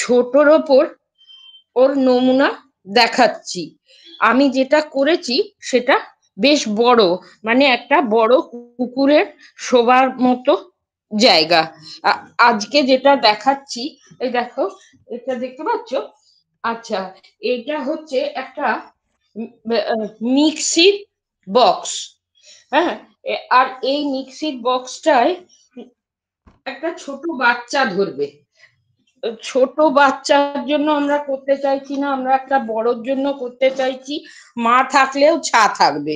ছোটর ওপর ওর নমুনা দেখাচ্ছি। আমি যেটা করেছি সেটা বেশ বড়, মানে একটা বড় কুকুরের শোবার মতো জায়গা। আজকে যেটা দেখাচ্ছি, এই দেখো, এটা দেখতে পাচ্ছ? আচ্ছা, এটা হচ্ছে একটা মিক্সির বক্স। হ্যাঁ, আর এই মিক্সির বক্সটায় একটা ছোট বাচ্চা ধরবে। ছোট বাচ্চার জন্য আমরা করতে চাইছি না, আমরা একটা বড়র জন্য করতে চাইছি। মা থাকলেও ছা থাকবে,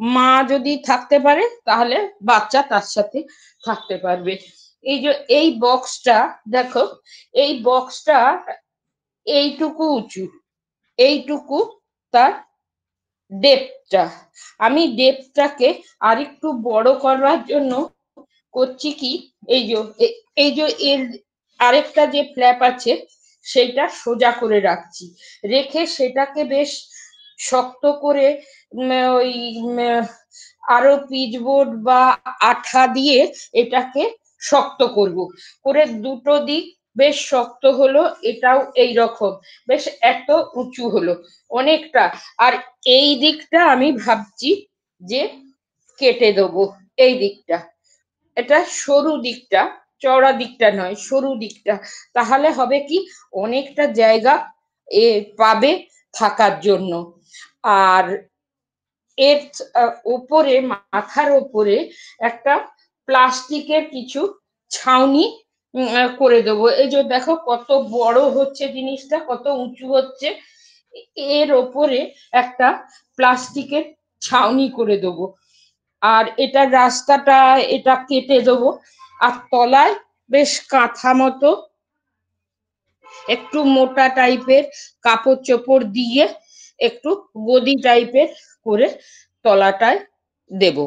মা যদি থাকতে পারে তাহলে বাচ্চা তার সাথে থাকতে পারবে। এই যে এই বক্সটা দেখো, এই বক্সটা এইটুকু উঁচু, এইটুকু তার ডেপথটা। আমি ডেপথটাকে আরেকটু বড় করার জন্য করছি কি, এই যে এই যে এর আরেকটা যে ফ্ল্যাপ আছে সেইটা সোজা করে রাখছি, রেখে সেটাকে বেশ শক্ত করে ওই আরো পিচবোর্ড বা আঠা দিয়ে এটাকে শক্ত করব, করে দুটো দিক বেশ শক্ত হলো, এটাও এই রকম বেশ এত উঁচু হলো অনেকটা। আর এই দিকটা আমি ভাবছি যে কেটে দেবো, এই দিকটা, এটা সরু দিকটা, চওড়া দিকটা নয়, সরু দিকটা। তাহলে হবে কি, অনেকটা জায়গা পাবে থাকার জন্য। আর এর উপরে, মাথার উপরে একটা প্লাস্টিকের কিছু ছাউনি করে দেবো। এই যে দেখো কত বড় হচ্ছে জিনিসটা, কত উঁচু হচ্ছে। এর ওপরে একটা প্লাস্টিকের ছাউনি করে দেবো। আর এটা রাস্তাটা এটা কেটে দেবো, আর তলায় বেশ কাঁথা মতো একটু মোটা টাইপের কাপড় চোপড় দিয়ে একটু গদি টাইপের করে তলাটায় দেব।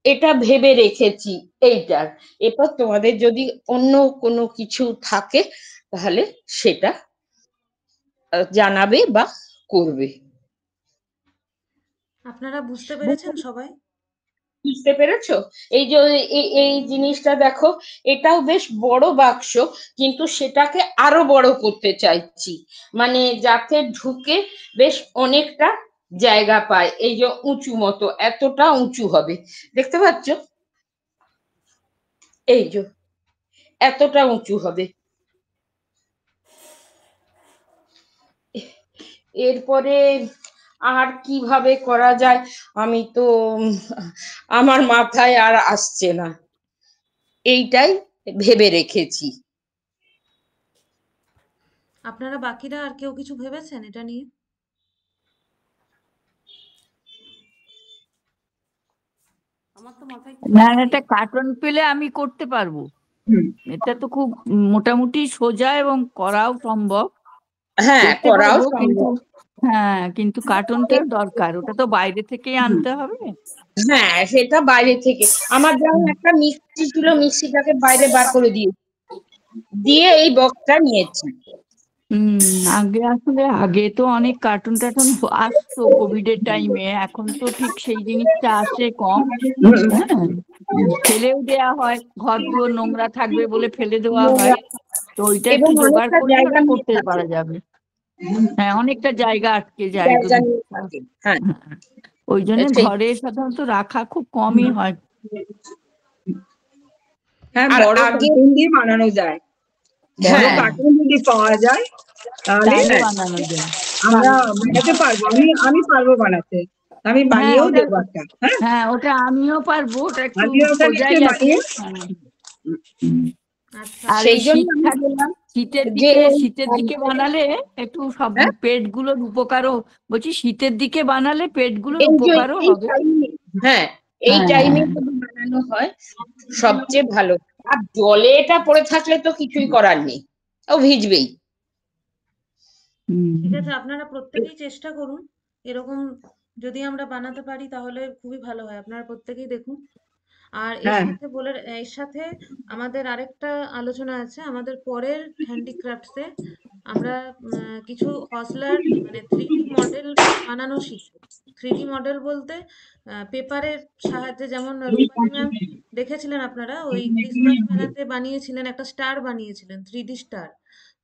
এটা ভেবে রেখেছি এইটার। এরপর তোমাদের যদি অন্য কোনো কিছু থাকে তাহলে সেটা জানাবে বা করবে। আপনারা বুঝতে পেরেছেন সবাই? বুঝতে পেরেছো? এই যে এই জিনিসটা দেখো, এটাও বেশ বড় বাক্স, কিন্তু সেটাকে আরো বড় করতে চাইছি, মানে যাতে ঢুকে বেশ অনেকটা জায়গা পায়। এই যে উঁচু মতো, এতটা উঁচু হবে, দেখতে পাচ্ছ? এই যে এতটা উঁচু হবে। এরপরে আর কিভাবে করা যায় আমি তো আমার মাথায় আর আসছে না, এইটাই ভেবে রেখেছি। আপনারা বাকিরা আর কেউ কিছু ভেবেছেন এটা নিয়ে? আমার তো মাথায় না, কিছু একটা নেই। কার্টন পেলে আমি করতে পারবো। এটা তো খুব মোটামুটি সোজা এবং করাও সম্ভব, হ্যাঁ, করতে করাও পারবো, কিন্তু সম্ভব। হ্যাঁ, কিন্তু কার্টনটার দরকার, ওটা তো বাইরে থেকেই আনতে হবে। হ্যাঁ, সেটা বাইরে থেকে। আমার যেমন একটা মিক্সি ছিল, মিক্সিটাকে বাইরে বার করে দিয়ে এই বক্সটা নিয়েছি। আগে আসলে আগে তো অনেক কার্টুন টার্টুন আসতো কোভিড এর টাইমে, এখন তো ঠিক সেই জিনিসটা আসে কম। হ্যাঁ, ফেলেও দেয়া হয়, ঘর দুয়ার নোংরা থাকবে বলে ফেলে দেওয়া হয়, তো ওইটা এবং একটু জোগাড় অনেকটা করলে জায়গা ওটা নিয়ে করতে থাকে, পারা যাবে। হ্যাঁ, অনেকটা জায়গা আটকে যায় জায়গা নিয়ে থাকে। হ্যাঁ, ওই জন্য সেই। ঘরে সাধারণত রাখা খুব কমই হয়। হ্যাঁ, আর বড় আগে, কার্টুন দিয়ে বানানো যায়। বড় হ্যাঁ কার্টুন যদি পাওয়া যায় তাহলে তাহলে হ্যাঁ বানানো যায়। আমরা বানাতে পারবো। আমি পারবো বানাতে। আমি হ্যাঁ, বানিয়েও ওটা, দেবো একটা। হ্যাঁ, হ্যাঁ, ওটা আমিও পারবো, ওটা একটু আমিও ওটা সোজাই নিশ্চয়ই আছে। বানিয়ে। হ্যাঁ। আচ্ছা, আর সেই এই জন্য শীত আমি বললাম যে শীতের দিকে বানালে একটু সব হ্যাঁ, পেটগুলোর উপকারও, বলছি শীতের দিকে বানালে পেটগুলোর এই যে উপকারও এই হবে। টাইমে, হ্যাঁ এই হ্যাঁ, টাইমে হ্যাঁ। যদি বানানো হয় সবচেয়ে ভালো। আর জলে এটা পড়ে থাকলে তো কিছুই করার নেই, ও ভিজবেই। ঠিক আছে, আপনারা প্রত্যেকেই চেষ্টা করুন। এরকম যদি আমরা বানাতে পারি তাহলে খুবই ভালো হয়। আপনারা প্রত্যেকেই দেখুন। আর হ্যাঁ, এর সাথে আমাদের আরেকটা আলোচনা আছে। আমাদের পরের হ্যান্ডিক্রাফটসে আমরা কিছু হসলার মানে 3D মডেল বানানো শিখব। 3D মডেল বলতে পেপারের সাহায্যে, যেমন রূপালী ম্যাম দেখেছিলেন আপনারা ওই ক্রিসমাস মেলাতে বানিয়েছিলেন, একটা স্টার বানিয়েছিলেন, 3D স্টার।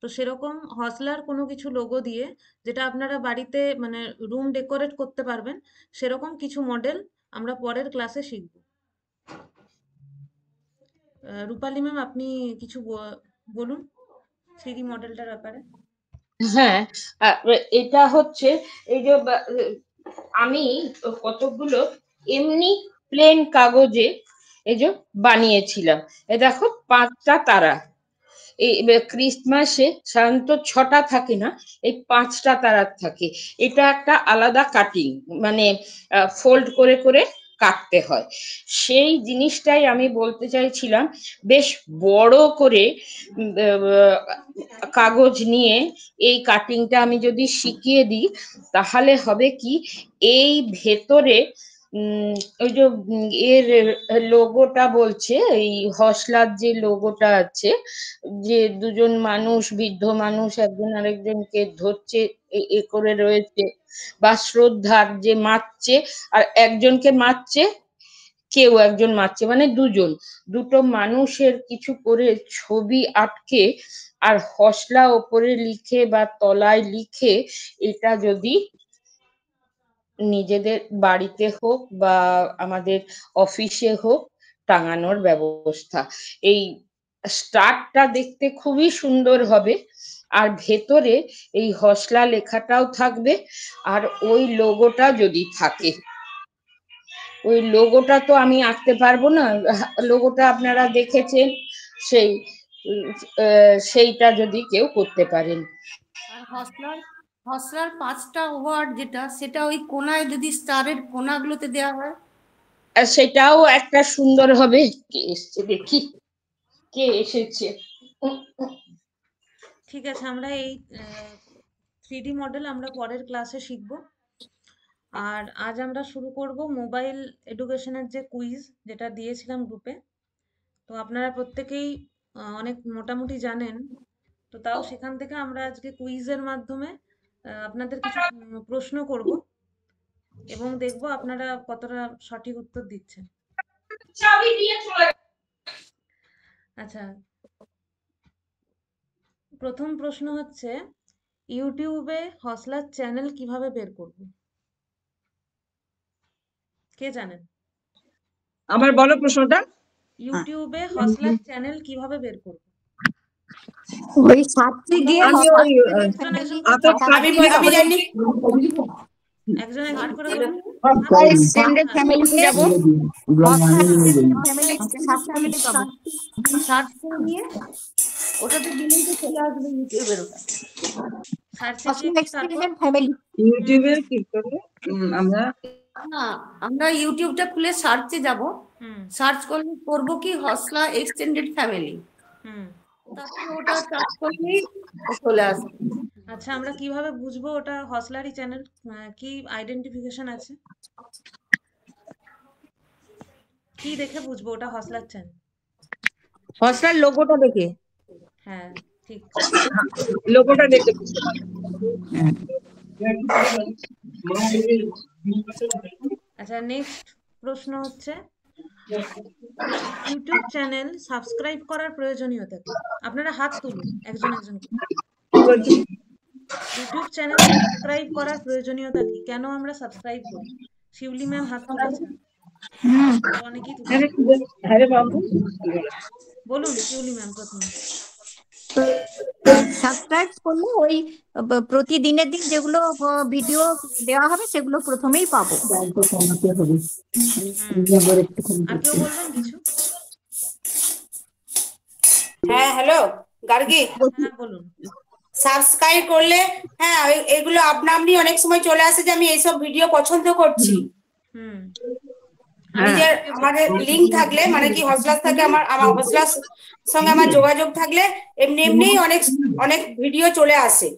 তো সেরকম হসলার কোনো কিছু লোগো দিয়ে যেটা আপনারা বাড়িতে মানে রুম ডেকোরেট করতে পারবেন, সেরকম কিছু মডেল আমরা পরের ক্লাসে শিখব। রূপালী ম্যাম, আপনি কিছু বলুন 3D মডেলটার ব্যাপারে। হ্যাঁ, এটা হচ্ছে এই যে আমি কতগুলো এমনি প্লেন কাগজে এই যে বানিয়েছিলাম। এ দেখো 5টা তারা। এই ক্রিসমাসে সাধারণত 6টা থাকে না, এই 5টা তারা থাকে। এটা একটা আলাদা কাটিং, মানে ফোল্ড করে করে কাটতে হয়। সেই জিনিসটাই আমি বলতে চাইছিলাম, বেশ বড় করে কাগজ নিয়ে এই কাটিংটা আমি যদি শিখিয়ে দিই, তাহলে হবে কি, এই ভেতরে ওই যে এর লোগোটা বলছে, এই হসলার যে লোগোটা আছে, যে দুজন মানুষ, বৃদ্ধ মানুষ একজন আরেকজনকে ধরছে এ করে রয়েছে, বা শ্রদ্ধার যে মারছে আর একজনকে মারছে, কেউ একজন মারছে, মানে দুটো মানুষের কিছু করে ছবি আটকে আর হসলা ওপরে লিখে বা তলায় লিখে, এটা যদি নিজেদের বাড়িতে হোক বা আমাদের অফিসে হোক টাঙানোর ব্যবস্থা। এই স্টারটা দেখতে খুবই সুন্দর হবে, আর ভেতরে এই হসলা লেখাটাও থাকবে, আর ওই লোগোটা যদি থাকে, ওই লোগোটা তো আমি আঁকতে পারবো না, লোগোটা আপনারা দেখেছেন, সেই সেইটা যদি কেউ করতে পারেন। আর হসলার 5টা ওয়ার্ড যেটা, সেটা ওই কোনায় যদি স্টারের কোনাগুলোতে দেওয়া হয়, আর সেটাও একটা সুন্দর হবে। কে এসছে দেখি, কে এসেছে। ঠিক আছে, আমরা এই 3D মডেল আমরা পরের ক্লাসে শিখব। আর আজ আমরা শুরু করব মোবাইল এডুকেশনের যে কুইজ, যেটা দিয়েছিলাম গ্রুপে। তো আপনারা প্রত্যেকেই অনেক মোটামুটি জানেন, তো তাও সেখান থেকে আমরা আজকে কুইজের মাধ্যমে আপনাদের কিছু প্রশ্ন করব এবং দেখব আপনারা কতটা সঠিক উত্তর দিচ্ছেন। আচ্ছা, প্রথম প্রশ্ন হচ্ছে, ইউটিউবে হসলার চ্যানেল কিভাবে বের করব? কে জানেন? আবার বলো প্রশ্নটা। ইউটিউবে হসলার চ্যানেল কিভাবে বের করব? ওই সার্চে গিয়ে আমি ওই একজন একজন করে আতপ বলুন। আমি জানি। একজন একজন করে বলুন। এক্সটেন্ডেড ফ্যামিলিতে যাব, ফ্যামিলি সার্চ ফ্যামিলি পাবো। সার্চ করে নিয়ে ওটাতে দিলেই তো চলে আসবে ইউটিউবের ওটা। সার্চে অসম গিয়ে এক্সটেন্ডেড ফ্যামিলি ইউটিউবে কি করে আমরা না, আমরা ইউটিউবটা খুলে সার্চে যাব, সার্চ করলে করব কি হসলা এক্সটেন্ডেড ফ্যামিলি, তারপরে ওটা সার্চ করলেই চলে আসবে। আচ্ছা, আমরা কিভাবে বুঝবো ওটা হসলারই চ্যানেল? কি আইডেন্টিফিকেশন আছে? কি দেখে বুঝবো ওটা হসলার চ্যানেল? হসলার লোগোটা দেখে। হ্যাঁ, ঠিক। লোগোটা দেখে বুঝতে পারবো। আচ্ছা, নেক্সট প্রশ্ন হচ্ছে, ইউটিউব চ্যানেল সাবস্ক্রাইব করার প্রয়োজনীয়তা কি? আপনারা হাত তুলুন একজন একজন করে। ইউটিউব চ্যানেল সাবস্ক্রাইব করার প্রয়োজনীয়তা কি? কেন আমরা সাবস্ক্রাইব করি? শিউলি ম্যাম হাত তুলেছেন, অনেকেই তুলেছেন। আরে বাবু, বলুন শিউলি ম্যাম প্রথমে। সাবস্ক্রাইব করলে ওই প্রতিদিনের দিন যেগুলো ভিডিও দেওয়া হবে সেগুলো প্রথমেই পাবো। আর কেউ বলবেন কিছু? হ্যাঁ, হ্যালো গার্গী, হ্যাঁ বলুন। সাবস্ক্রাইব করলে হ্যাঁ এগুলো আপনা আপনি অনেক সময় চলে আসে যে আমি এইসব ভিডিও পছন্দ করছি। নিজের আমাদের লিংক থাকলে, মানে কি হসলাস থাকে, আমার হসলাস সঙ্গে আমার যোগাযোগ থাকলে এমনি এমনি অনেক অনেক ভিডিও চলে আসে।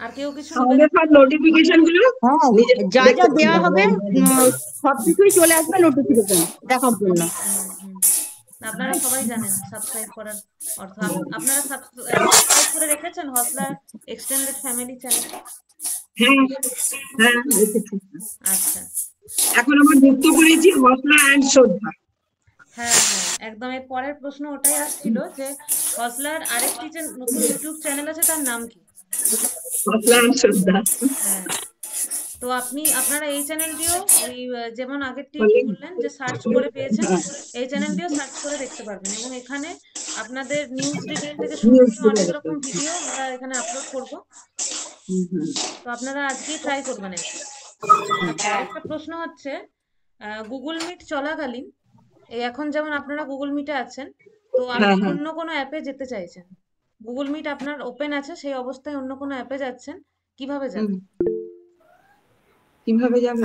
আর কেউ কিছু? আমাদের সব নোটিফিকেশন গুলো যা যা দেওয়া হবে সবকিছুই চলে আসবে নোটিফিকেশন দেখার জন্য। আপনারা সবাই জানেন সাবস্ক্রাইব করার অর্থ। আপনারা সাবস্ক্রাইব করে রেখেছেন হসলার এক্সটেন্ডেড ফ্যামিলি চ্যানেল? হ্যাঁ, আচ্ছা, এখন আমরা যুক্ত করেছি হসলা এন্ড শ্রদ্ধা। হ্যাঁ হ্যাঁ একদম। এর পরের প্রশ্ন ওটাই আসছিল যে হসলার আরেকটি যে নতুন ইউটিউব চ্যানেল আছে তার নাম কি? হ্যাঁ, তো আপনারা এই চ্যানেলটিও ওই যেমন আগেরটি বললেন যে সার্চ করে পেয়েছেন, এই চ্যানেলটিও সার্চ করে দেখতে পারবেন এবং এখানে আপনাদের নিউজ ডিটেইল থেকে শুরু করে অনেক রকম ভিডিও আমরা এখানে আপলোড করব। তো আপনারা আজকেই ট্রাই করবেন এটা। আরেকটা প্রশ্ন হচ্ছে গুগল মিট চলাকালীন এই এখন যেমন আপনারা গুগল মিটে আছেন, তো আপনি অন্য কোনো অ্যাপে যেতে চাইছেন, গুগল মিট আপনার ওপেন আছে, সেই অবস্থায় অন্য কোনো অ্যাপে যাচ্ছেন, কিভাবে যাবেন? কিভাবে যাবে?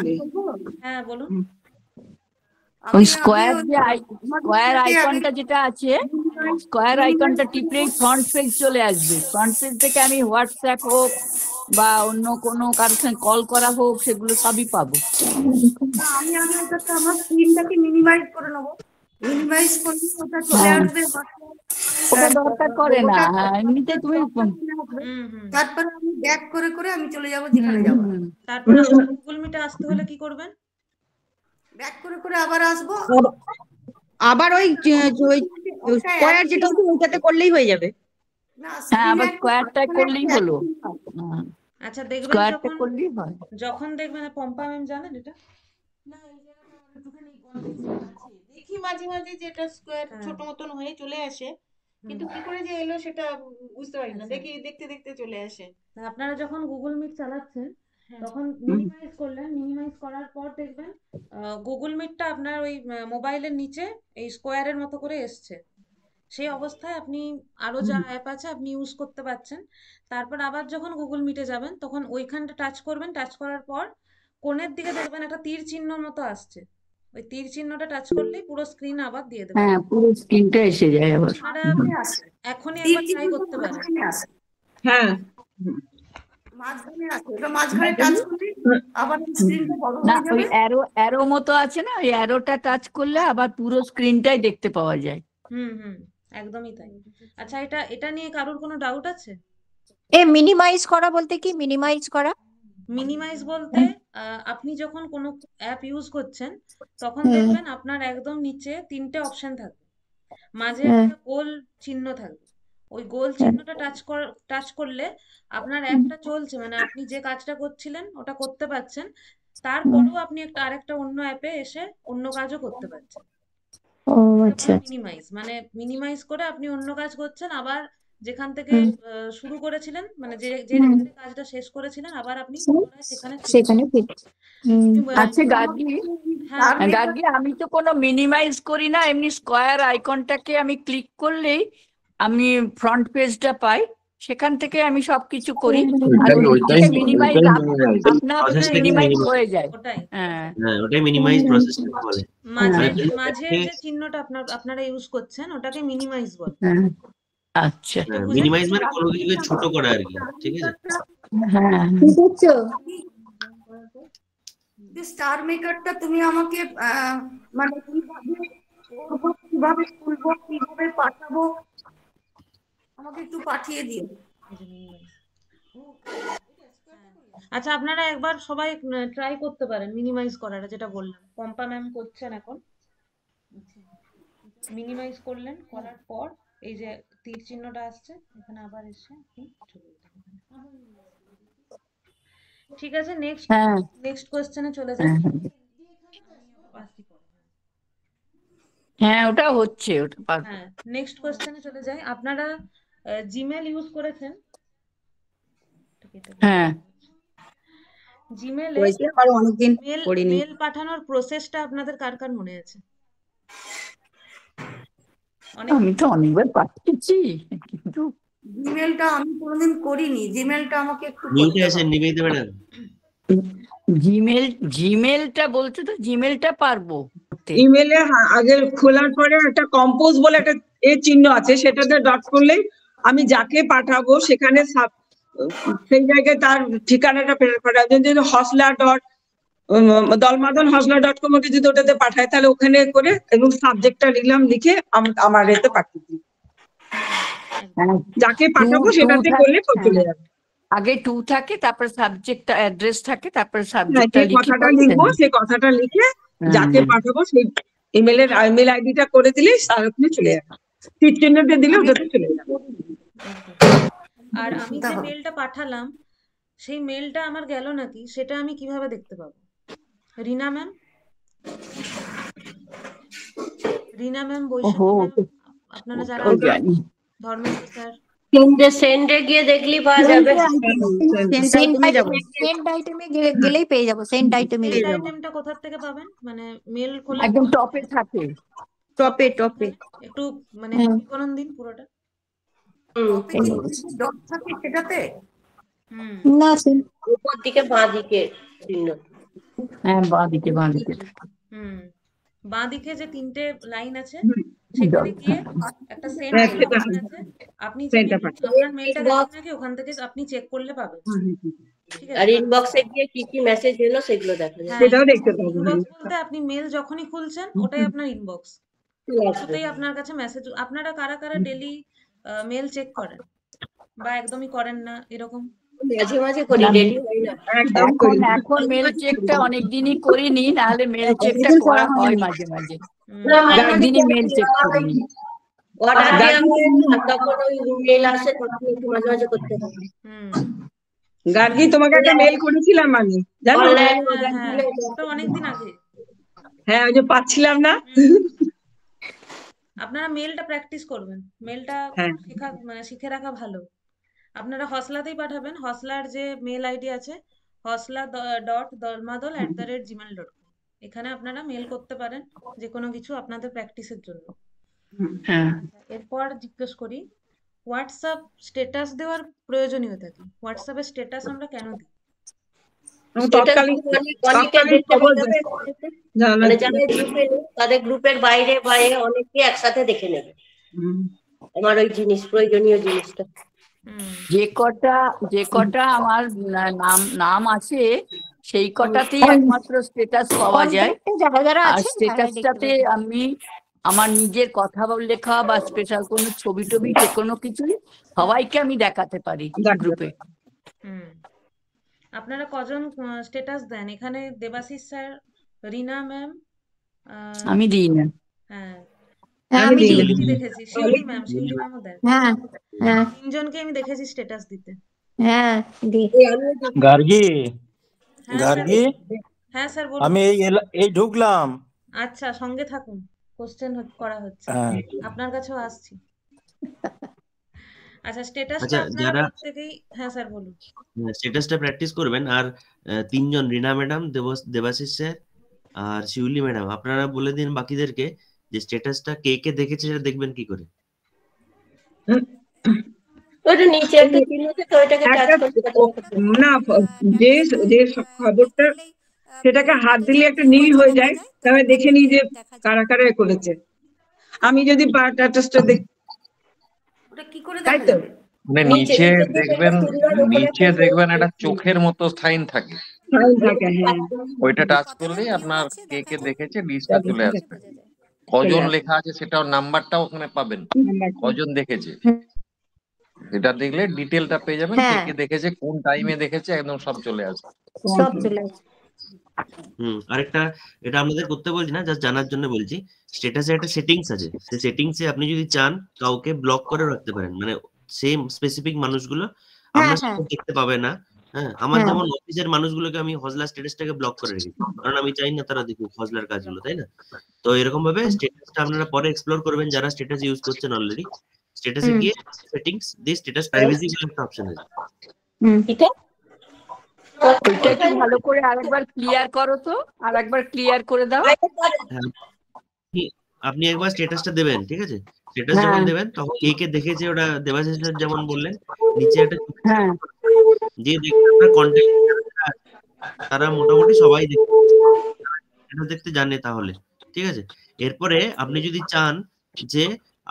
হ্যাঁ বলুন। ওই স্কোয়ার আইকনটা যেটা আছে, স্কোয়ার আইকনটা টিপলেই ফ্রন্ট পেজ চলে আসবে। ফ্রন্ট পেজ থেকে আমি হোয়াটসঅ্যাপ হোক বা অন্য কোনো কারোর সঙ্গে কল করা হোক সেগুলো সবই পাবো। আমি ওটাতে আমার স্ক্রিনটাকে মিনিমাইজ করে নেবো, মিনিমাইজ করলে ওটা চলে আসবে। ওটা দরকার করে না, এমনিতে তুমি তারপরে আমি ব্যাক করে করে আমি চলে যাব যেখানে যাব। তারপরে গুগল মিটে আসতে হলে কি করবেন? ব্যাক করে করে আবার আসবো, আবার ওই স্কয়ার যেটা আছে ওইটাতে করলেই হয়ে যাবে। হ্যাঁ, আবার স্কোয়ারটা করলেই হলো। আচ্ছা দেখবেন স্কোয়ারটা করলেই হয়। যখন দেখবেন পম্পা ম্যাম জানেন এটা? না, এই জায়গাটা একটুখানি কনফিউশন আছে। দেখি মাঝে মাঝে যেটা স্কোয়ার ছোট মতন হয়ে চলে আসে, কিন্তু কি করে যে এলো সেটা বুঝতে পারি না। দেখি দেখতে দেখতে চলে আসে। আপনারা যখন গুগল মিট চালাচ্ছেন তখন মিনিমাইজ করলেন, মিনিমাইজ করার পর দেখবেন গুগল মিটটা আপনার ওই মোবাইলের নিচে এই স্কোয়ারের মতো করে এসছে। সেই অবস্থায় আপনি আরো যা অ্যাপ আছে আপনি ইউজ করতে পারছেন। তারপর আবার যখন গুগল মিটে যাবেন তখন ওইখানটা টাচ করবেন, টাচ করার পর কোণের দিকে দেখবেন একটা তীর চিহ্নর মতো আসছে, ওই তীর চিহ্নটা টাচ করলেই পুরো স্ক্রিন আবার দিয়ে দেবে। হ্যাঁ, পুরো স্ক্রিনটা এসে যায় আবার। আপনারা এখনই একবার ট্রাই করতে পারেন। হ্যাঁ, মাঝখানে আছে, ওটা মাঝখানে টাচ করলে আবার স্ক্রিনটা বড় না, হয়ে ওই যাবে। অ্যারো মতো আছে না, ওই অ্যারোটা টাচ করলে আবার পুরো স্ক্রিনটাই দেখতে পাওয়া যায়। হুম, একদমই তাই। আচ্ছা, এটা নিয়ে কারোর কোনো ডাউট আছে? মিনিমাইজ করা বলতে কি? মিনিমাইজ করা মিনিমাইজ বলতে আপনি যখন কোনো অ্যাপ ইউজ করছেন তখন দেখবেন আপনার একদম নিচে 3টে অপশন থাকবে, মাঝে একটা গোল চিহ্ন থাকবে। ওই গোল চিহ্নটা টাচ করলে আপনার অ্যাপটা চলছে, মানে আপনি যে কাজটা করছিলেন ওটা করতে পারছেন, তারপরেও আপনি আরেকটা অন্য অ্যাপে এসে অন্য কাজও করতে পারছেন। মিনিমাইজ মানে মিনিমাইজ করে আপনি অন্য কাজ করছেন, আবার যেখান থেকে শুরু করেছিলেন, মানে যে কাজটা শেষ করেছিলেন আবার আপনি সেখানে আচ্ছা গার্গী, আমি তো কোনো মিনিমাইজ করি না, এমনি স্কোয়ার আইকনটাকে আমি ক্লিক করলেই আমি ফ্রন্ট পেজটা পাই, সেখান থেকে আমি সবকিছু করি। মিনিমাইজ হয়ে যায়। হ্যাঁ, ওটাই মিনিমাইজ প্রসেস বলে। মাঝে যে চিহ্নটা আপনারা ইউজ করছেন ওটাকে মিনিমাইজ বলে। আচ্ছা, মিনিমাইজ মানে কোনো কিছুকে ছোট করা আর কি, ঠিক আছে? হ্যাঁ, স্টার মেকারটা তুমি আমাকে মানে কিভাবে খুলবো, কিভাবে পাঠাবো, আমাকে একটু পাঠিয়ে দিও। আচ্ছা, আপনারা একবার সবাই ট্রাই করতে পারেন মিনিমাইজ করার, যেটা বললাম পম্পা ম্যাম করছেন এখন। মিনিমাইজ করলেন, করার পর এই যে তীর চিহ্নটা আসছে এখানে আবার এসে ঠিক আছে। নেক্সট কোশ্চেনে চলে যাই। হ্যাঁ, ওটা হচ্ছে, ওটা হ্যাঁ, নেক্সট কোশ্চেনে চলে যাই। আপনারা জিমেল ইউজ করেছেন? হ্যাঁ, জিমেলে মেল পাঠানোর প্রসেসটা আপনাদের কার কার মনে আছে? আমি তো অনেকবার পাঠিয়েছি, কিন্তু জিমেলটা আমি কোনোদিন করিনি। জিমেলটা আমাকে একটু জিমেলটা বলতে তো জিমেলটা পারবো। ইমেলে আগে খোলার পরে একটা কম্পোজ বলে একটা চিহ্ন আছে, সেটাতে ডট করলেই আমি যাকে পাঠাবো সেখানে সেই জায়গায় তার ঠিকানাটা প্রেরণ করা। যদি hosla.dolmadonhosla.com যদি ওটাতে পাঠায় তাহলে ওখানে করে এবং সাবজেক্টটা লিখলাম, লিখে আমার এতে পাঠিয়ে দিই। যাকে পাঠাবো সেটাতে করলে চলে যাবে। আগে 2 থাকে, তারপর সাবজেক্ট অ্যাড্রেস থাকে, তারপর সাবজেক্টটা লিখে কথাটা লিখবো, সেই কথাটা লিখে যাকে পাঠাবো সেই ইমেল আইডিটা করে দিলে তার ওখানে চলে যাবে, তীর চিহ্নটা দিলে ওটাতে চলে যাবে। আর আমি যে মেলটা পাঠালাম সেই মেলটা আমার গেল নাকি সেটা আমি কিভাবে দেখতে পাবো? রিনা ম্যাম, বৈশাখী ম্যাম, আপনারা যারা ধর্মেন্দ্র স্যার, সেন্ডে গিয়ে দেখলি পাওয়া যাবে। সেন্ড আইটেমে গেলেই পেয়ে যাবো। সেন্ড আইটেমে সেন্ড আইটেমটা কোথা থেকে পাবেন? মানে মেল খোলা একদম টপে থাকে, টপে একটু মানে বিবরণ দিন পুরোটা। সেটাতে না উপর দিকে বাঁ দিকে চিহ্ন। হ্যাঁ বাঁ দিকে বাঁ দিকে যে 3টে লাইন আছে সেখানে গিয়ে একটা সেন্ড আছে, আপনি আপনার মেলটা গেছে নাকি ওখান থেকে আপনি চেক করলে পাবেন। ঠিক আছে, আর ইনবক্সে গিয়ে কি কি মেসেজ এলো সেগুলো দেখা যাবে। সেটাও দেখতে পাবো। ইনবক্স বলতে আপনি মেল যখনই খুলছেন ওটাই আপনার ইনবক্স, কিছুতেই আপনার কাছে মেসেজ। আপনারা কারা কারা ডেইলি মেল চেক করেন বা একদমই করেন না এরকম? মাঝে মাঝে করি, ডেলি হয় না। এখন মেল চেকটা অনেকদিনই করিনি, নাহলে মেল চেকটা করা হয় মাঝে মাঝে, একদিনই মেল চেক করিনি। অর্ডার দেওয়া হয় না, তখন ওই মেল আসে, তখন একটু মাঝে মাঝে করতে হয়। গার্গী, তোমাকে একটা মেল করেছিলাম আমি, জানো? অনেকদিন আগে। হ্যাঁ, ওই যে পাচ্ছিলাম না। আপনারা মেলটা প্র্যাকটিস করবেন, মেলটা শিখে রাখা ভালো। আপনারা হসলাতেই পাঠাবেন, হসলার যে মেল আইডি আছে hosla.dolmadol@gmail.com, এখানে আপনারা মেল করতে পারেন যে কোনো কিছু আপনাদের প্র্যাকটিসের জন্য। এরপর জিজ্ঞেস করি, হোয়াটসঅ্যাপ স্ট্যাটাস দেওয়ার প্রয়োজনীয়তা কি? হোয়াটসঅ্যাপের স্ট্যাটাস আমরা কেন দিই? তাদের গ্রুপের বাইরে বাইরে অনেকে একসাথে দেখে নেবে আমার ওই প্রয়োজনীয় জিনিসটা। যে কটা আমার নাম আছে সেই কটাতেই একমাত্র স্ট্যাটাস পাওয়া যায়। আর স্ট্যাটাসটাতে আমি আমার নিজের কথা লেখা বা স্পেশাল কোনো ছবি টবি যে কোনো কিছুই সবাইকে আমি দেখাতে পারি গ্রুপে। আপনারা কজন স্ট্যাটাস দেন এখানে? দেবাশিস স্যার, রিনা ম্যাম, আমি দিই না। আমি দেখেছি শিউলি ম্যামও দেন। তিনজনকে আমি দেখেছি স্ট্যাটাস দিতে। গার্গী, হ্যাঁ স্যার বলুন। আমি এই ঢুকলাম। আচ্ছা, সঙ্গে থাকুন, কোশ্চেন করা হচ্ছে, আপনার কাছেও আসছি। আচ্ছা, স্ট্যাটাসটা আপনারা প্রত্যেকেই, হ্যাঁ স্যার বলুন। স্ট্যাটাসটা প্র্যাকটিস করবেন। আর তিনজন, রিনা ম্যাডাম, দেবাশিস স্যার আর শিউলি ম্যাডাম, আপনারা বলে দিন বাকিদেরকে যে স্ট্যাটাসটা কে কে দেখেছে সেটা দেখবেন কি করে। ওটা নিচে একটা চিহ্ন থাকে, ওইটাকে টাচ করতে না, যে খবরটা সেটাকে হাত দিলে একটা নীল হয়ে যায়, তাহলে দেখে নিই যে কারা কারা করেছে। আমি যদি স্ট্যাটাসটা দেখি ওটা কি করে দেখা যাবে? মানে নিচে দেখবেন একটা চোখের মতো সাইন থাকে, ওইটা টাচ করলেই আপনার কে কে দেখেছে লিস্টটা চলে আসবে। কজন লেখা আছে সেটাও নাম্বারটাও ওখানে পাবেন, কজন দেখেছে এটা দেখলে ডিটেলটা পেয়ে যাবেন, কে কে দেখেছে, কোন টাইমে দেখেছে, একদম সব চলে আসবে। আরেকটা, এটা আপনাদের করতে বলছি না, জাস্ট জানার জন্য বলছি, স্ট্যাটাসে একটা সেটিংস আছে, সেই সেটিংসে আপনি যদি চান কাউকে ব্লক করে রাখতে পারেন, মানে সেম স্পেসিফিক মানুষগুলো আমরা দেখতে পাবে না। হ্যাঁ, আমার যেমন অফিসের মানুষগুলোকে আমি হজলা স্ট্যাটাসটাকে ব্লক করে রেখেছি, কারণ আমি চাই না তারা দেখুক হজলার কাজগুলো, তাই না? তো এরকম ভাবে স্ট্যাটাসটা আপনারা পরে এক্সপ্লোর করবেন যারা স্ট্যাটাস ইউজ করছেন অলরেডি। স্ট্যাটাসে গিয়ে সেটিংস দিয়ে স্ট্যাটাস প্রাইভেসি বলে একটা অপশন আছে, ওইটা কি ভালো করে আরেকবার ক্লিয়ার করো তো, আরেকবার ক্লিয়ার করে দাও। আপনি একবার স্ট্যাটাসটা দেবেন, ঠিক আছে? স্ট্যাটাস যখন দেবেন তখন কে কে দেখেছে, ওটা দেবাশিস স্যার যেমন বললেন, নিচে একটা যে দেখবেন আপনার কন্টেন্ট তারা মোটামুটি সবাই দেখতে জানে তাহলে, ঠিক আছে? এরপরে আপনি যদি চান যে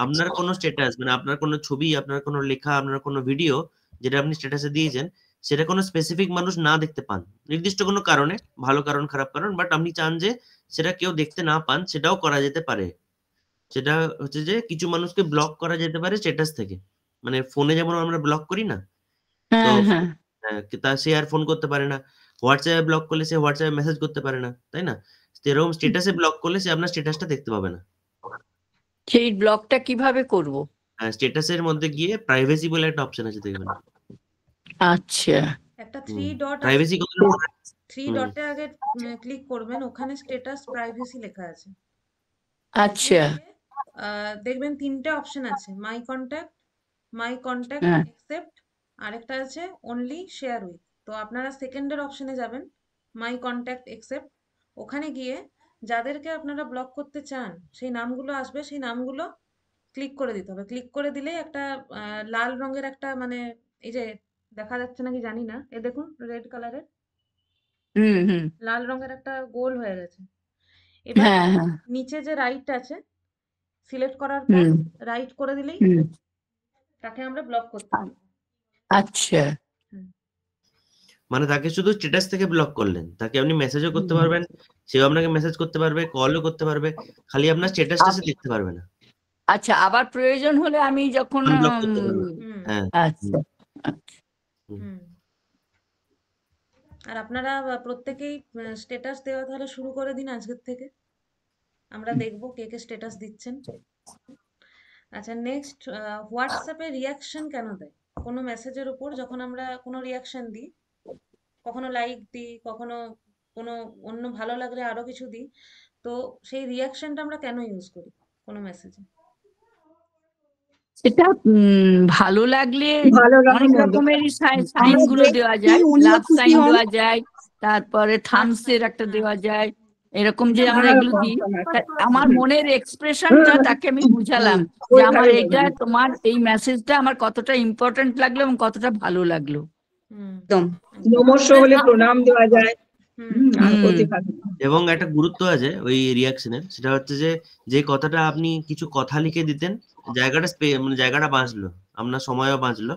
আপনার কোনো স্ট্যাটাস, মানে আপনার কোনো ছবি, আপনার কোনো লেখা, আপনার কোনো ভিডিও যেটা আপনি স্ট্যাটাসে দিয়েছেন সেটা কোনো স্পেসিফিক মানুষ না দেখতে পান, নির্দিষ্ট কোনো কারণে, ভালো কারণ খারাপ কারণ, বাট আপনি চান যে সেটা কেউ দেখতে না পান, সেটাও করা যেতে পারে। সেটা হচ্ছে যে কিছু মানুষকে ব্লক করা যেতে পারে স্ট্যাটাস থেকে, মানে ফোনে যেমন আমরা ব্লক করি না, তো সে আর ফোন করতে পারে না। হোয়াটসঅ্যাপে ব্লক করলে সে হোয়াটসঅ্যাপে মেসেজ করতে পারে না, তাই না? সেরকম স্ট্যাটাসে ব্লক করলে সে আপনার স্ট্যাটাসটা দেখতে পাবে না। সেই ব্লকটা কিভাবে করব? স্ট্যাটাসের মধ্যে গিয়ে প্রাইভেসি বলে একটা অপশন আছে, দেখবেন। আচ্ছা, একটা 3 ডট আছে, প্রাইভেসি 3 ডটে আগে ক্লিক করবেন, ওখানে স্ট্যাটাস প্রাইভেসি লেখা আছে। আচ্ছা, দেখবেন 3টে অপশন আছে, মাই কন্ট্যাক্ট হ্যাঁ, অ্যাকসেপ্ট, আরেকটা আছে অনলি শেয়ার উইথ। তো আপনারা সেকেন্ডের অপশনে যাবেন, মাই কন্ট্যাক্ট অ্যাকসেপ্ট। ওখানে গিয়ে যাদেরকে আপনারা ব্লক করতে চান সেই নামগুলো আসবে, সেই নামগুলো ক্লিক করে দিতে হবে। ক্লিক করে দিলেই একটা লাল রঙের একটা, মানে এই যে দেখা যাচ্ছে নাকি জানি না, এ দেখুন রেড কালারের হুম হুম, লাল রঙের একটা গোল হয়ে গেছে। এবার হ্যাঁ হ্যাঁ, নিচে যে রাইট আছে, সিলেক্ট করার পর হুম রাইট করে দিলেই হুম, তাকে আমরা ব্লক করতে পারবো। আচ্ছা, মানে তাকে শুধু স্ট্যাটাস থেকে ব্লক করলেন, তাকে আপনি মেসেজও করতে পারবেন, সেও আপনাকে মেসেজ করতে পারবে, কলও করতে পারবে, খালি আপনার স্ট্যাটাসটা সে দেখতে পারবে না। আচ্ছা, আবার প্রয়োজন হলে আমি যখন আনব্লক করতে পারবে। হ্যাঁ, আচ্ছা, আর আপনারা প্রত্যেকেই স্ট্যাটাস দেওয়া তাহলে শুরু করে দিন আজকের থেকে, আমরা দেখবো কে কে স্ট্যাটাস দিচ্ছেন। আচ্ছা, নেক্সট, হোয়াটসঅ্যাপে রিয়াকশন কেন দেয়? কোনো মেসেজের উপর যখন আমরা কোনো রিয়াকশন দিই, কখনো লাইক দিই, কখনো কোনো অন্য ভালো লাগলে আরো কিছু দিই, তো সেই রিয়াকশনটা আমরা কেন ইউজ করি কোনো মেসেজে? এটা ভালো লাগলে অনেক রকমেরই সাইন গুলো দেওয়া যায়, লাভ সাইন দেওয়া যায়, তারপরে থামস এর একটা দেওয়া যায়, এরকম যে আমরা এগুলো দিই। আমার মনের এক্সপ্রেশনটা তাকে আমি বুঝালাম যে আমার এটা, তোমার এই মেসেজটা আমার কতটা ইম্পর্টেন্ট লাগলো এবং কতটা ভালো লাগলো। একদম নমস্কার বলে প্রণাম দেওয়া যায়। এবং একটা গুরুত্ব আছে ওই রিয়াকশনের, সেটা হচ্ছে যে যে কথাটা আপনি কিছু কথা লিখে দিতেন, জায়গাটা মানে জায়গাটা বাঁচলো, আপনার সময়ও বাঁচলো,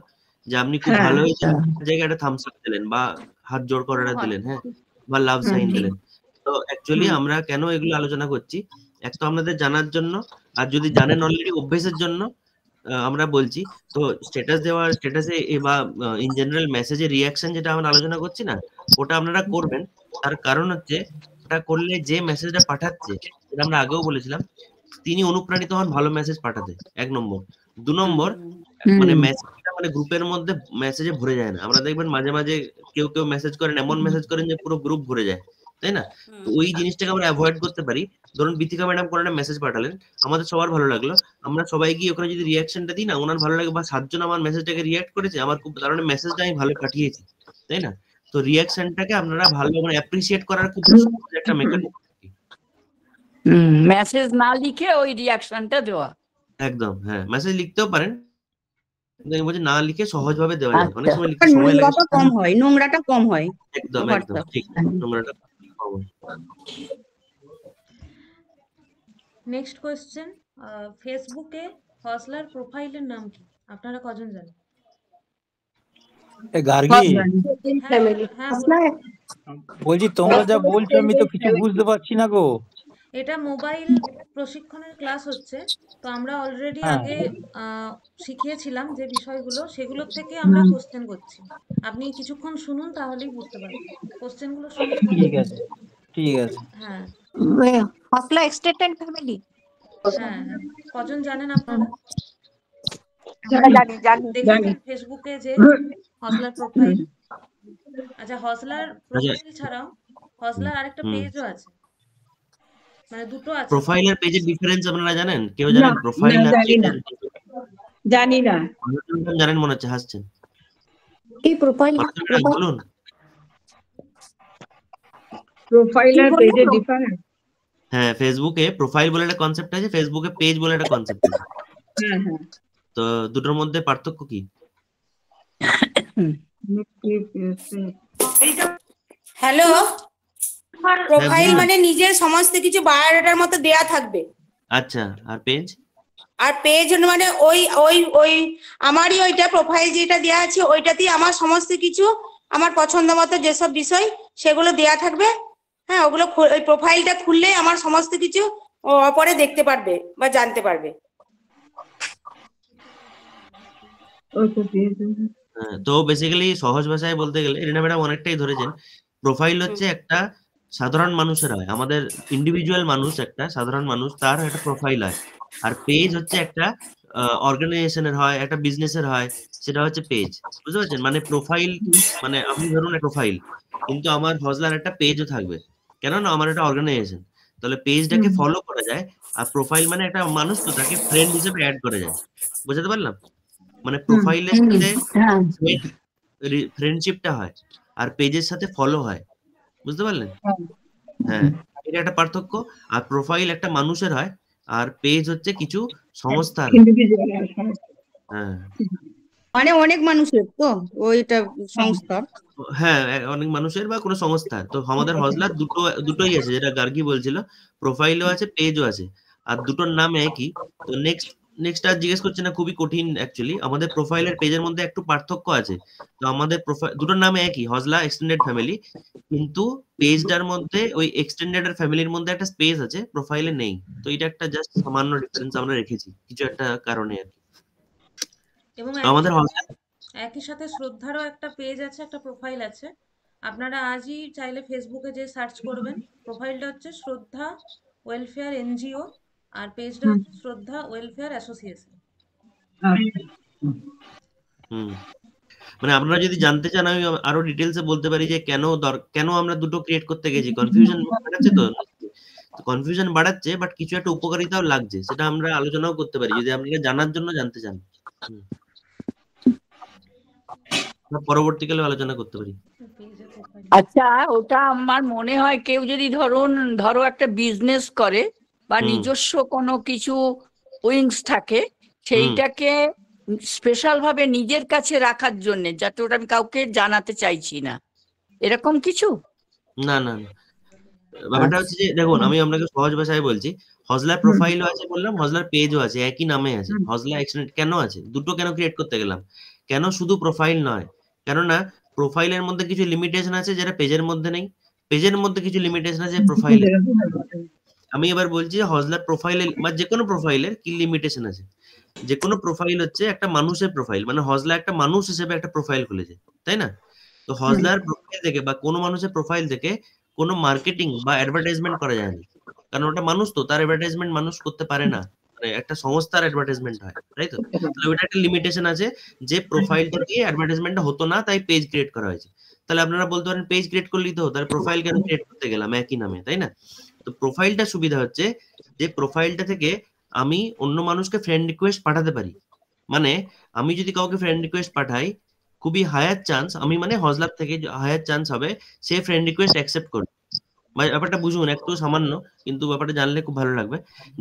যে আপনি খুব ভালো হয়েছে জায়গায় একটা থামস আপ দিলেন বা হাত জোড় করাটা দিলেন, হ্যাঁ, বা লাভ সাইন দিলেন। তো অ্যাকচুয়ালি আমরা কেন এগুলো আলোচনা করছি, এক তো আপনাদের জানার জন্য, আর যদি জানেন অলরেডি অভ্যেসের জন্য আমরা বলছি। তো স্ট্যাটাসে বা ইন জেনারেল মেসেজের রিয়াকশন যেটা আমরা আলোচনা করছি না, ওটা আপনারা করবেন। তার কারণ হচ্ছে ওটা করলে যে মেসেজটা পাঠাচ্ছে, যেটা আমরা আগেও বলেছিলাম, তিনি অনুপ্রাণিত হন ভালো মেসেজ পাঠাতে, 1 নম্বর। 2 নম্বর, মানে মেসেজটা মানে গ্রুপের মধ্যে মেসেজে ভরে যায় না। আমরা দেখবেন মাঝে মাঝে কেউ কেউ মেসেজ করেন, এমন মেসেজ করেন যে পুরো গ্রুপ ভরে যায়, তাই না? তো ওই জিনিসটাকে আমরা অ্যাভয়েড করতে পারি। ধরুন বিথিকা ম্যাডাম কোনো একটা মেসেজ পাঠালেন, আমাদের সবার ভালো লাগলো, আমরা সবাই গিয়ে ওখানে যদি রিয়াকশনটা দিই না, ওনার ভালো লাগে, বা 7 জন আমার মেসেজটাকে রিয়াক্ট করেছে, আমার খুব, কারণ মেসেজটা আমি ভালো পাঠিয়েছি, তাই না? তো রিয়াকশনটাকে আপনারা ভালো মানে অ্যাপ্রিসিয়েট করার খুব সহজ একটা মেকানিজম। মেসেজ না লিখে ওই রিয়াকশনটা দেওয়া। একদম, হ্যাঁ, মেসেজ লিখতেও পারেন, আমি বলছি না লিখে সহজভাবে দেওয়া যায়। অনেক সময় লিখতে সময় লাগে, নোংরাটা কম হয়। একদম একদম ঠিক, নোংরাটা কম হয়। নেক্সট কোয়েশ্চেন, ফেসবুকে হসলার প্রোফাইলের নাম কি? আপনারা কজন জানেন? গার্গী, বলছি তোমরা যা বলছো আমি তো কিছু বুঝতে পারছি না গো। এটা মোবাইল প্রশিক্ষণের ক্লাস হচ্ছে, তো আমরা অলরেডি আগে শিখিয়েছিলাম যে বিষয়গুলো, সেগুলোর থেকে আমরা কোশ্চেন করছি। আপনি কিছুক্ষণ শুনুন, তাহলেই বুঝতে পারবেন। কোশ্চেনগুলো শুনুন। ঠিক আছে, ঠিক আছে। হ্যাঁ, হসলা এক্সটেন্ডেড ফ্যামিলি, হ্যাঁ, কজন জানেন আপনারা? দেখেছেন ফেসবুকে যে হসলার প্রোফাইল? আচ্ছা, হসলার প্রোফাইল ছাড়াও হসলার আরেকটা পেজও আছে, মানে দুটো আছে। প্রোফাইল আর পেজের ডিফারেন্স আপনারা জানেন? কেউ জানেন প্রোফাইল আর পেজ? জানি না। জানেন মনে হচ্ছে, হাসছেন। এই প্রোফাইল বলুন। প্রোফাইল আর পেজের ডিফারেন্স? হ্যাঁ, ফেসবুকে প্রোফাইল বলে একটা কনসেপ্ট আছে, ফেসবুকে পেজ বলে একটা কনসেপ্ট আছে। হ্যাঁ হ্যাঁ। তো দুটোর মধ্যে পার্থক্য কি? হ্যালো, প্রোফাইল মানে নিজের সমস্ত কিছু বায়োডাটার মতো দেয়া থাকবে। আচ্ছা, আর পেজ? আর পেজ মানে ওই ওই ওই আমারই ওইটা প্রোফাইল যেটা দেয়া আছে, ওইটাতেই আমার সমস্ত কিছু, আমার পছন্দ মতো যেসব বিষয় সেগুলো দেয়া থাকবে। হ্যাঁ, ওগুলো ওই প্রোফাইলটা খুললে আমার সমস্ত কিছু অপরে দেখতে পারবে বা জানতে পারবে। তো বেসিক্যালি সহজ ভাষায় বলতে গেলে রিনা ম্যাডাম অনেকটাই ধরেছেন। প্রোফাইল হচ্ছে একটা সাধারণ মানুষের হয়, আমাদের ইন্ডিভিজুয়াল মানুষ, একটা সাধারণ মানুষ, তার একটা প্রোফাইল হয়। আর পেজ হচ্ছে একটা অর্গানাইজেশনের হয়, একটা বিজনেসের হয়, সেটা হচ্ছে পেজ। বুঝতে পারছেন? মানে প্রোফাইল, মানে আপনি ধরুন একটা প্রোফাইল, কিন্তু আমার হজলার একটা পেজও থাকবে, কেননা আমার একটা অর্গানাইজেশন। তাহলে পেজটাকে ফলো করা যায়, আর প্রোফাইল মানে একটা মানুষ, তো তাকে ফ্রেন্ড হিসেবে অ্যাড করা যায়। বুঝতে পারলাম? মানে প্রোফাইলের সাথে ফ্রেন্ডশিপটা হয়, আর পেজের সাথে ফলো হয়। বুঝতে পারলেন? হ্যাঁ, এটা একটা পার্থক্য। আর প্রোফাইল একটা মানুষের হয়, আর পেজ হচ্ছে কিছু সংস্থার। হ্যাঁ মানে অনেক মানুষের তো ওইটা সংস্থা। হ্যাঁ, অনেক মানুষের বা কোনো সংস্থার। তো আমাদের হজলার দুটোই আছে, যেটা গার্গী বলছিল, প্রোফাইলও আছে, পেজও আছে, আর দুটোর নাম একই। তো নেক্সট আর জিজ্ঞেস করছে না, খুবই কঠিন অ্যাকচুয়ালি। আমাদের প্রোফাইলের পেজের মধ্যে একটু পার্থক্য আছে। তো আমাদের প্রোফাইল দুটোর নাম একই, হজলা এক্সটেন্ডেড ফ্যামিলি, কিন্তু পেজটার মধ্যে ওই এক্সটেন্ডেড আর ফ্যামিলির মধ্যে একটা স্পেস আছে, প্রোফাইলে নেই। তো এটা একটা জাস্ট সামান্য ডিফারেন্স আমরা রেখেছি কিছু একটা কারণে আর কি। এবং আমাদের হজলা একই সাথে শ্রদ্ধারও একটা পেজ আছে, একটা প্রোফাইল আছে। আপনারা আজই চাইলে ফেসবুকে যে সার্চ করবেন, প্রোফাইলটা হচ্ছে শ্রদ্ধা ওয়েলফেয়ার এনজিও, আর পেজটা হচ্ছে শ্রদ্ধা ওয়েলফেয়ার অ্যাসোসিয়েশন। মানে আপনারা যদি জানতে চান, আমি আরো ডিটেলসে বলতে পারি যে কেন আমরা দুটো ক্রিয়েট করতে গেছি। কনফিউশন বাড়াচ্ছে, তো কনফিউশন বাড়াচ্ছে, বাট কিছু একটা উপকারিতাও লাগছে, সেটা আমরা আলোচনাও করতে পারি যদি আপনারা জানার জন্য জানতে চান। পরবর্তীকালে আলোচনা করতে পারি। আচ্ছা, ওটা আমার মনে হয় কেউ যদি ধরো একটা বিজনেস করে বা নিজস্ব কোনো কিছু উইংস থাকে, সেইটাকে স্পেশাল ভাবে নিজের কাছে রাখার জন্য, যাতে ওটা আমি কাউকে জানাতে চাইছি না, এরকম কিছু? না না না, ব্যাপারটা হচ্ছে যে দেখুন, আমি আপনাকে সহজ ভাষায় বলছি। হজলার প্রোফাইলও আছে বললাম, হজলার পেজও আছে, একই নামে আছে। হজলা এক্সটেন্ডেড কেন আছে? দুটো কেন ক্রিয়েট করতে গেলাম? কেন শুধু প্রোফাইল নয়? কেননা প্রোফাইলের মধ্যে কিছু লিমিটেশন আছে যেটা পেজের মধ্যে নেই, পেজের মধ্যে কিছু লিমিটেশন আছে প্রোফাইলে। আমি এবার বলছি যে হজলার প্রোফাইলের বা যে কোনো প্রোফাইলের কি লিমিটেশন আছে। যে কোনো প্রোফাইল হচ্ছে একটা মানুষের প্রোফাইল, মানে হজলা একটা মানুষ হিসেবে একটা প্রোফাইল খুলেছে, তাই না? তো হজলার প্রোফাইল থেকে বা কোনো মানুষের প্রোফাইল থেকে কোনো মার্কেটিং বা অ্যাডভার্টাইজমেন্ট করা যায় না, কারণ ওটা মানুষ, তো তার অ্যাডভার্টাইজমেন্ট মানুষ করতে পারে না, মানে একটা সংস্থার অ্যাডভার্টাইজমেন্ট হয়, তাই তো? তাহলে ওটা একটা লিমিটেশন আছে যে প্রোফাইলটা দিয়ে অ্যাডভার্টাইজমেন্টটা হতো না, তাই পেজ ক্রিয়েট করা হয়েছে। তাহলে আপনারা বলতে পারেন পেজ ক্রিয়েট করলেই তো, তাহলে প্রোফাইল কেন ক্রিয়েট করতে গেলাম একই নামে, তাই না? তো প্রোফাইলটা সুবিধা হচ্ছে যে প্রোফাইলটা থেকে আমি অন্য মানুষকে ফ্রেন্ড রিকোয়েস্ট পাঠাতে পারি। মানে আমি যদি কাউকে ফ্রেন্ড রিকোয়েস্ট পাঠাই, খুবই হায়ার চান্স, আমি মানে হজলার থেকে হায়ার চান্স হবে সে ফ্রেন্ড রিকোয়েস্ট অ্যাকসেপ্ট করবে। ব্যাপারটা বুঝুন, একটু সামান্য, কিন্তু ব্যাপারটা জানলে খুব ভালো লাগবে।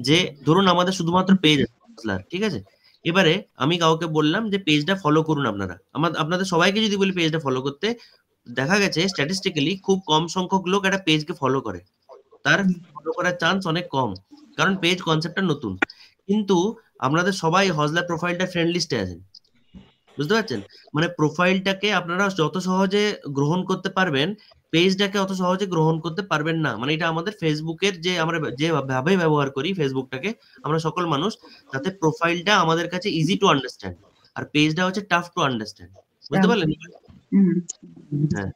যে ধরুন আমাদের শুধুমাত্র পেজ আছে হজলার, ঠিক আছে? এবারে আমি কাউকে বললাম যে পেজটা ফলো করুন আপনারা, আপনাদের সবাইকে যদি বলি পেজটা ফলো করতে, দেখা গেছে স্ট্যাটিস্টিক্যালি খুব কম সংখ্যক লোক একটা পেজকে ফলো করে, তার ফলো করার চান্স অনেক কম, কারণ পেজ কনসেপ্টটা নতুন। কিন্তু আপনাদের সবাই হজলার প্রোফাইলটা ফ্রেন্ড লিস্টে আছেন, বুঝতে পারছেন? মানে প্রোফাইলটাকে আপনারা যত সহজে গ্রহণ করতে পারবেন, পেজটাকে অত সহজে গ্রহণ করতে পারবেন না। মানে এটা আমাদের ফেসবুকের যে আমরা যেভাবে ব্যবহার করি ফেসবুকটাকে, আমরা সকল মানুষ, তাতে প্রোফাইলটা আমাদের কাছে ইজি টু আন্ডারস্ট্যান্ড, আর পেজটা হচ্ছে টাফ টু আন্ডারস্ট্যান্ড। বুঝতে পারলেন? হ্যাঁ,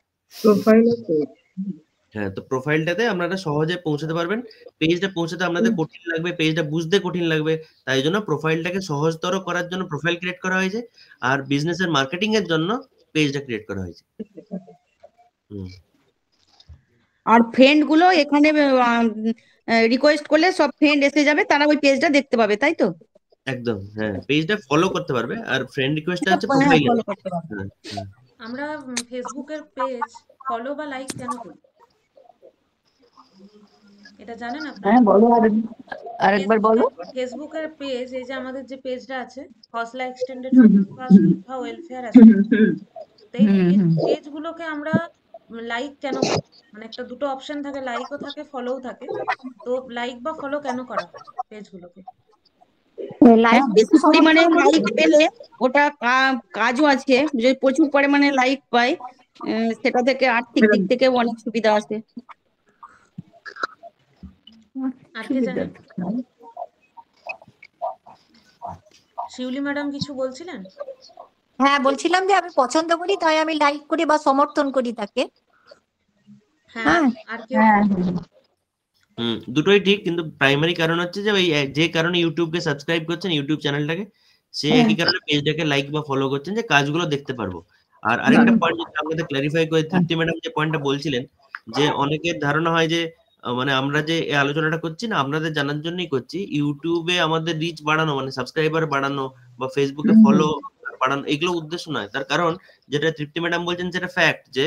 হ্যাঁ, তো প্রোফাইলটাতে আপনারা সহজে পৌঁছাতে পারবেন, পেজটা পৌঁছাতে আপনাদের কঠিন লাগবে, পেজটা বুঝতে কঠিন লাগবে। তাই জন্য প্রোফাইলটাকে সহজতর করার জন্য প্রোফাইল ক্রিয়েট করা হয়েছে, আর বিজনেসের মার্কেটিং এর জন্য পেজটা ক্রিয়েট করা হয়েছে। আর ফ্রেন্ড গুলো এখানে রিকোয়েস্ট করলে সব ফ্রেন্ড এসে যাবে, তারা ওই পেজটা দেখতে পাবে, তাই তো? একদম, হ্যাঁ, পেজটা ফলো করতে পারবে, আর ফ্রেন্ড রিকোয়েস্টটা হচ্ছে প্রোফাইলে। আমরা ফেসবুকের পেজ ফলো বা লাইক কেন করি, এটা জানেন আপনারা? হ্যাঁ, বলো, আরেকবার বলো। ফেসবুকের পেজ, এই যে আমাদের যে পেজটা আছে, হজলা এক্সটেন্ডেড শ্রদ্ধা ওয়েলফেয়ার অ্যাসোসিয়েশন, এই পেজগুলোকে আমরা লাইক কেন করি? মানে একটা দুটো অপশন থাকে, লাইকও থাকে, ফলোও থাকে। তো লাইক বা ফলো কেন করা হয় পেজগুলোকে? লাইক বেশি পরিমাণে লাইক পেলে ওটা কাজও আছে, যদি প্রচুর পরিমাণে লাইক পায় সেটা থেকে আর্থিক দিক থেকে অনেক সুবিধা আছে। শিউলি ম্যাডাম কিছু বলছিলেন? হ্যাঁ, বলছিলাম যে আমি পছন্দ করি, তাই আমি লাইক করি বা সমর্থন করি তাকে। হ্যাঁ আর কেউ হ্যাঁ দুটোই ঠিক, কিন্তু প্রাইমারি কারণ হচ্ছে যে ওই যে কারণে ইউটিউবকে সাবস্ক্রাইব করছেন, ইউটিউব চ্যানেলটাকে, সে একই কারণে পেজটাকে লাইক বা ফলো করছেন যে কাজগুলো দেখতে পারবো। আর আরেকটা পয়েন্ট যদি আপনাদের ক্লারিফাই করে, তৃপ্তি ম্যাডাম যে পয়েন্টটা বলছিলেন যে অনেকের ধারণা হয় যে মানে আমরা যে এই আলোচনাটা করছি না আপনাদের জানার জন্যই করছি, ইউটিউবে আমাদের রিচ বাড়ানো মানে সাবস্ক্রাইবার বাড়ানো বা ফেসবুকে ফলো বাড়ানো এগুলো উদ্দেশ্য নয়। তার কারণ যেটা তৃপ্তি ম্যাডাম বলছেন সেটা ফ্যাক্ট, যে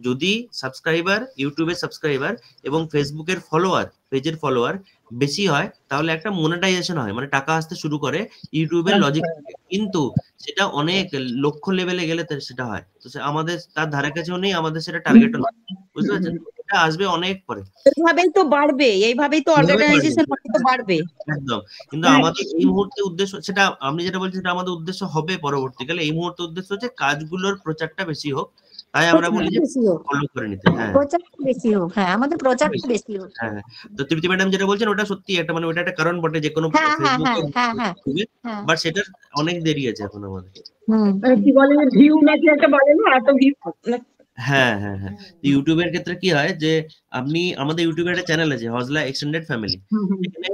যদি সাবস্ক্রাইবার, ইউটিউবের সাবস্ক্রাইবার এবং ফেসবুকের ফলোয়ার, পেজের ফলোয়ার বেশি হয় তাহলে একটা মনিটাইজেশন হয়, মানে টাকা আসতে শুরু করে ইউটিউবের লজিক। কিন্তু সেটা অনেক লক্ষ্য লেভেলে গেলে সেটা হয়, তো আমাদের তার ধারে কাছেও নেই, আমাদের সেটা টার্গেটও নয়, বুঝতে পারছেন? এটা আসবে অনেক পরে, এইভাবেই তো বাড়বে, এইভাবেই তো অর্গানাইজেশন তো বাড়বে একদম। কিন্তু আমাদের এই মুহূর্তে উদ্দেশ্য, সেটা আপনি যেটা বলছেন সেটা আমাদের উদ্দেশ্য হবে পরবর্তীকালে। এই মুহূর্তে উদ্দেশ্য হচ্ছে কাজগুলোর প্রচারটা বেশি হোক, তাই আমরা বলি যে ফলো করে নিতে। হ্যাঁ, প্রচারটা বেশি হোক, হ্যাঁ আমাদের প্রচারটা বেশি হোক। হ্যাঁ, তো তৃপ্তি ম্যাডাম যেটা বলছেন ওটা সত্যি একটা, মানে ওটা একটা কারণ বটে যে কোনো বাট সেটার অনেক দেরি আছে এখন আমাদের। কি বলে ভিউ নাকি একটা বলে না, এত ভিউ। হ্যাঁ হ্যাঁ হ্যাঁ, ইউটিউবের ক্ষেত্রে কি হয় যে আপনি, আমাদের ইউটিউবে একটা চ্যানেল আছে হজলা এক্সটেন্ডেড ফ্যামিলি, এখানে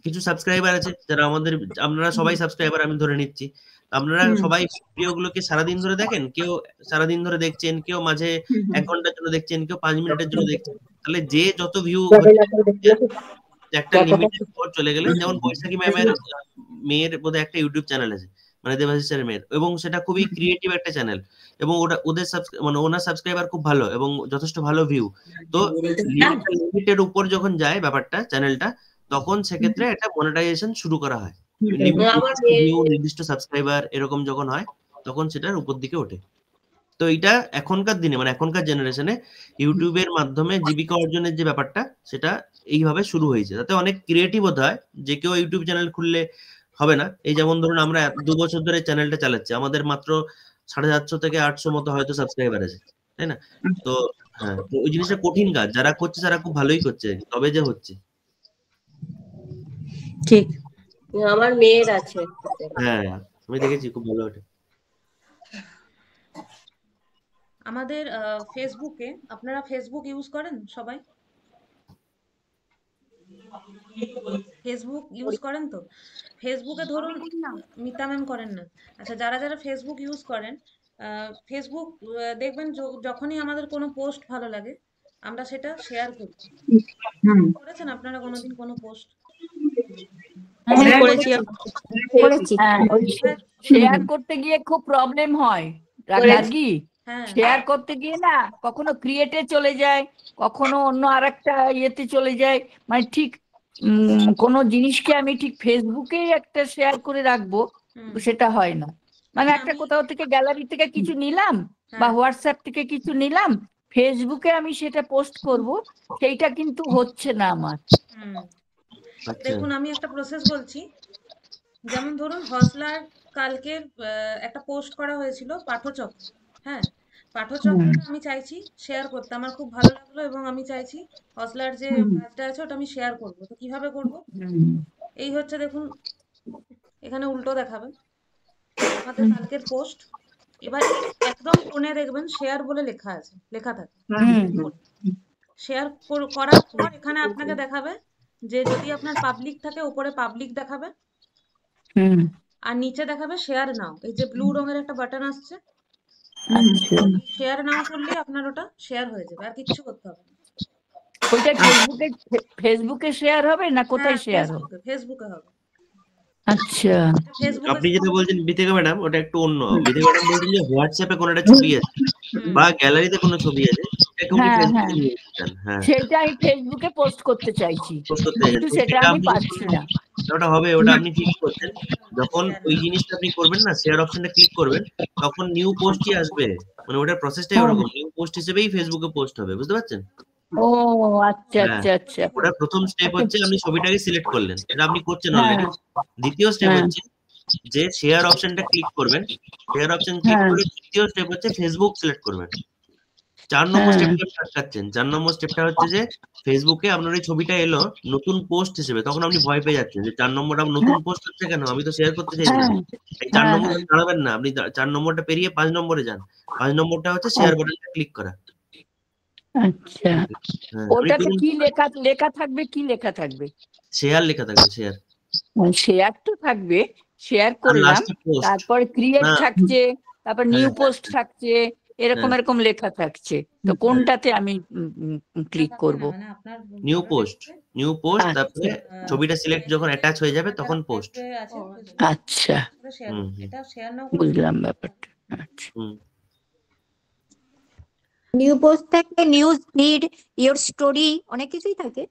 কিছু সাবস্ক্রাইবার আছে যারা আমাদের, আপনারা সবাই সাবস্ক্রাইবার আমি ধরে নিচ্ছি, আপনারা সবাই ভিডিওগুলোকে সারাদিন ধরে দেখেন, কেউ সারাদিন ধরে দেখছেন, কেউ মাঝে 1 ঘন্টার জন্য দেখছেন, কেউ 5 মিনিটের জন্য দেখছেন। তাহলে যে যত ভিউ একটা লিমিটের পর চলে গেলে, যেমন বৈশাখী ম্যামের মেয়ের বোধহয় একটা ইউটিউব চ্যানেল আছে, মানে দেবাশিস স্যারের মেয়ের, এবং সেটা খুবই ক্রিয়েটিভ একটা চ্যানেল, এবং ওটা ওদের মানে ওনার সাবস্ক্রাইবার খুব ভালো এবং যথেষ্ট ভালো ভিউ। তো লিমিটের উপর যখন যায় ব্যাপারটা চ্যানেলটা, তখন সেক্ষেত্রে একটা মনিটাইজেশন শুরু করা হয়, নির্দিষ্ট সাবস্ক্রাইবার এরকম যখন হয় তখন সেটার উপর দিকে ওঠে। তো এটা এখনকার দিনে, মানে এখনকার জেনারেশনে ইউটিউবের মাধ্যমে জীবিকা অর্জনের যে ব্যাপারটা সেটা এইভাবে শুরু হয়েছে, তাতে অনেক ক্রিয়েটিভ হতে হয়। যে কেউ ইউটিউব চ্যানেল খুললে হবে না, এই যেমন ধরুন আমরা 2 বছর ধরে চ্যানেলটা চালাচ্ছি, আমাদের মাত্র 750 থেকে 800 মতো হয়তো সাবস্ক্রাইবার আছে, তাই না? তো হ্যাঁ, তো ওই জিনিসটা কঠিন কাজ, যারা করছে তারা খুব ভালোই করছে, তবে যে হচ্ছে। ঠিক, আমার মেয়ের আছে। হ্যাঁ, আমি দেখেছি খুব ভালো ওটা। আমাদের ফেসবুকে, আপনারা ফেসবুক ইউজ করেন সবাই? ফেসবুক ইউজ করেন তো? ফেসবুকে ধরুন মিতা ম্যাম করেন না, আচ্ছা যারা যারা ফেসবুক ইউজ করেন, ফেসবুক দেখবেন যখনই আমাদের কোনো পোস্ট ভালো লাগে আমরা সেটা শেয়ার করি। করেছেন আপনারা কোনোদিন কোনো পোস্ট? শেয়ার করতে গিয়ে খুব প্রবলেম হয় রাগি, শেয়ার করতে গিয়ে না কখনো ক্রিয়েটে চলে যায়, কখনো অন্য আরেকটা ইয়েতে চলে যায়, মানে ঠিক কোনো জিনিসকে আমি ঠিক ফেসবুকেই একটা শেয়ার করে রাখবো সেটা হয় না। মানে একটা কোথাও থেকে গ্যালারি থেকে কিছু নিলাম বা হোয়াটসঅ্যাপ থেকে কিছু নিলাম, ফেসবুকে আমি সেটা পোস্ট করব, সেইটা কিন্তু হচ্ছে না আমার। দেখুন আমি একটা প্রসেস বলছি, যেমন ধরুন হজলার কালকে একটা পোস্ট করা হয়েছিল পাঠচক্র, হ্যাঁ পাঠচক্রটা আমি চাইছি শেয়ার করতে, আমার খুব ভালো লাগলো এবং আমি চাইছি হজলার যে কাজটা আছে ওটা আমি শেয়ার করব। তো কিভাবে করব? এই হচ্ছে দেখুন, এখানে উল্টো দেখাবে আমাদের কালকের পোস্ট, এবার একদম কোণে দেখবেন শেয়ার বলে লেখা আছে, লেখা থাকে। শেয়ার করার পর এখানে আপনাকে দেখাবে যে যদি আপনার পাবলিক থাকে উপরে পাবলিক দেখাবে, আর নিচে দেখাবে শেয়ার নাও, এই যে ব্লু রঙের একটা বাটন আসছে, শেয়ার নাও করলে আপনার ওটা শেয়ার হয়ে যাবে, আর কিছু করতে হবে না। ওইটা ফেসবুকে শেয়ার হবে না কোথায় শেয়ার হবে? ফেসবুকে হবে। আচ্ছা, আপনি যেটা বলছেন বিথিকা ম্যাডাম ওটা একটু অন্য। বিথিকা ম্যাডাম বলছেন যে হোয়াটসঅ্যাপে কোনো একটা ছবি আছে বা গ্যালারিতে কোনো ছবি আছে, সেটা আমি ফেসবুকে পোস্ট করতে চাইছি, কিন্তু সেটা আমি পাচ্ছি না। ওটা হবে, ওটা আপনি ঠিকই করছেন। যখন ওই জিনিসটা আপনি করবেন না, শেয়ার অপশনটা ক্লিক করবেন, তখন নিউ পোস্টই আসবে, মানে ওটার প্রসেসটাই ওরকম, নিউ পোস্ট হিসেবেই ফেসবুকে পোস্ট হবে, বুঝতে পারছেন? ও আচ্ছা আচ্ছা আচ্ছা, ওটা প্রথম স্টেপ হচ্ছে আপনি ছবিটাকে সিলেক্ট করলেন, এটা আপনি করছেন অলরেডি। দ্বিতীয় স্টেপ হচ্ছে যে শেয়ার অপশনটা ক্লিক করবেন, শেয়ার অপশন ক্লিক করে তৃতীয় স্টেপ হচ্ছে ফেসবুক সিলেক্ট করবেন। 4 নম্বর স্টেপটা আটকাচ্ছেন। 4 নম্বর স্টেপটা হচ্ছে যে ফেসবুকে আপনার এই ছবিটা এলো নতুন পোস্ট হিসেবে, তখন আপনি ভয় পেয়ে যাচ্ছেন যে 4 নম্বরটা নতুন পোস্ট হচ্ছে কেন, আমি তো শেয়ার করতে চাইছি। এই 4 নম্বরে দাঁড়াবেন না, আপনি 4 নম্বরটা পেরিয়ে 5 নম্বরে যান। 5 নম্বরটা হচ্ছে শেয়ার বাটনটা ক্লিক করা। আচ্ছা, হ্যাঁ ওটাতে কি লেখা লেখা থাকবে, কি লেখা থাকবে? শেয়ার লেখা থাকবে, শেয়ার। শেয়ার তো থাকবে, শেয়ার আর করলাম, লাস্টে পোস্ট। তারপর ক্রিয়েট না, থাকছে, তারপর নিউ হ্যাঁ পোস্ট থাকছে, এরকম হ্যাঁ এরকম লেখা থাকছে। তো কোনটাতে আমি ক্লিক করব? মানে আপনার নিউ পোস্ট, নিউ পোস্ট, তারপরে আচ্ছা ছবিটা সিলেক্ট যখন অ্যাটাচ হয়ে যাবে তখন পোস্ট। আছে আচ্ছা, শেয়ার, হুম এটা শেয়ার নাও বুঝলাম ব্যাপারটা। আচ্ছা, হুম নিউ পোস্ট থাকে, নিউজ ফিড, ইওর স্টোরি, অনেক কিছুই থাকে।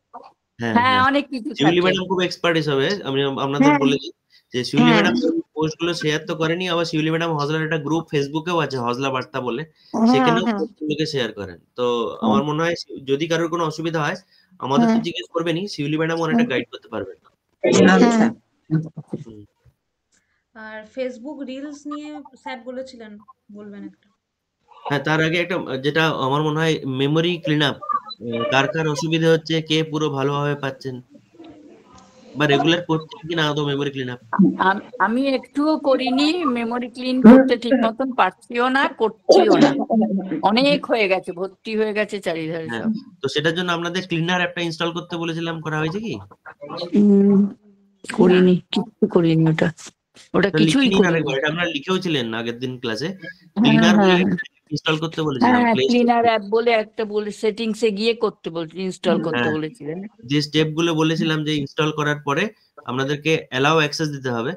হ্যাঁ হ্যাঁ হ্যাঁ অনেক কিছু শিউলি থাকে। ম্যাডাম খুব এক্সপার্ট হিসাবে আমি আপনাদের হ্যাঁ বলে দিই যে শিউলি হ্যাঁ ম্যাডাম পোস্ট গুলো শেয়ার তো করেনি, আবার শিউলি ম্যাডাম হজলার একটা গ্রুপ ফেসবুকেও আছে, হজলা বার্তা বলে, হ্যাঁ সেখানেও হ্যাঁ পোস্ট গুলোকে শেয়ার করেন। তো হ্যাঁ আমার মনে হয় যদি কারোর কোনো অসুবিধা হয় আমাদের তো হ্যাঁ জিজ্ঞেস করবেনই, শিউলি ম্যাডাম অনেকটা গাইড করতে পারবেন। আচ্ছা। হুম। আর ফেসবুক রিলস নিয়ে স্যার বলেছিলেন, বলবেন একটা। হ্যাঁ তার আগে একটা যেটা আমার মনে হয় মেমোরি ক্লিন আপ, কার কার অসুবিধা হচ্ছে, কে পুরো ভালোভাবে পাচ্ছেন বা রেগুলার করছেন কিনা আদৌ মেমোরি ক্লিন আপ। আমি একটুও করিনি, মেমোরি ক্লিন করতে ঠিক মতন পারছিও না, করছিও না। অনেক হয়ে গেছে, ভর্তি হয়ে গেছে চারিধারে হ্যাঁ সব। তো সেটার জন্য আপনাদের ক্লিনার অ্যাপটা ইনস্টল করতে বলেছিলাম, করা হয়েছে কি? করিনি, কিছু করিনি, ওটা ওটা লিখে কিছুই নিন করিনি। আরেকবার, এটা আপনারা লিখেও ছিলেন আগের দিন ক্লাসে, হ্যাঁ ক্লিনার বলে হ্যাঁ ইনস্টল করতে বলেছিলাম হ্যাঁ, প্লে স্টোর ক্লিনার থেকে। অ্যাপ বলে একটা বলে সেটিংসে গিয়ে করতে বলছি, ইনস্টল করতে হ্যাঁ বলেছিলেন। যে স্টেপ গুলো বলেছিলাম যে ইনস্টল করার পরে আপনাদেরকে অ্যালাউ অ্যাক্সেস দিতে হবে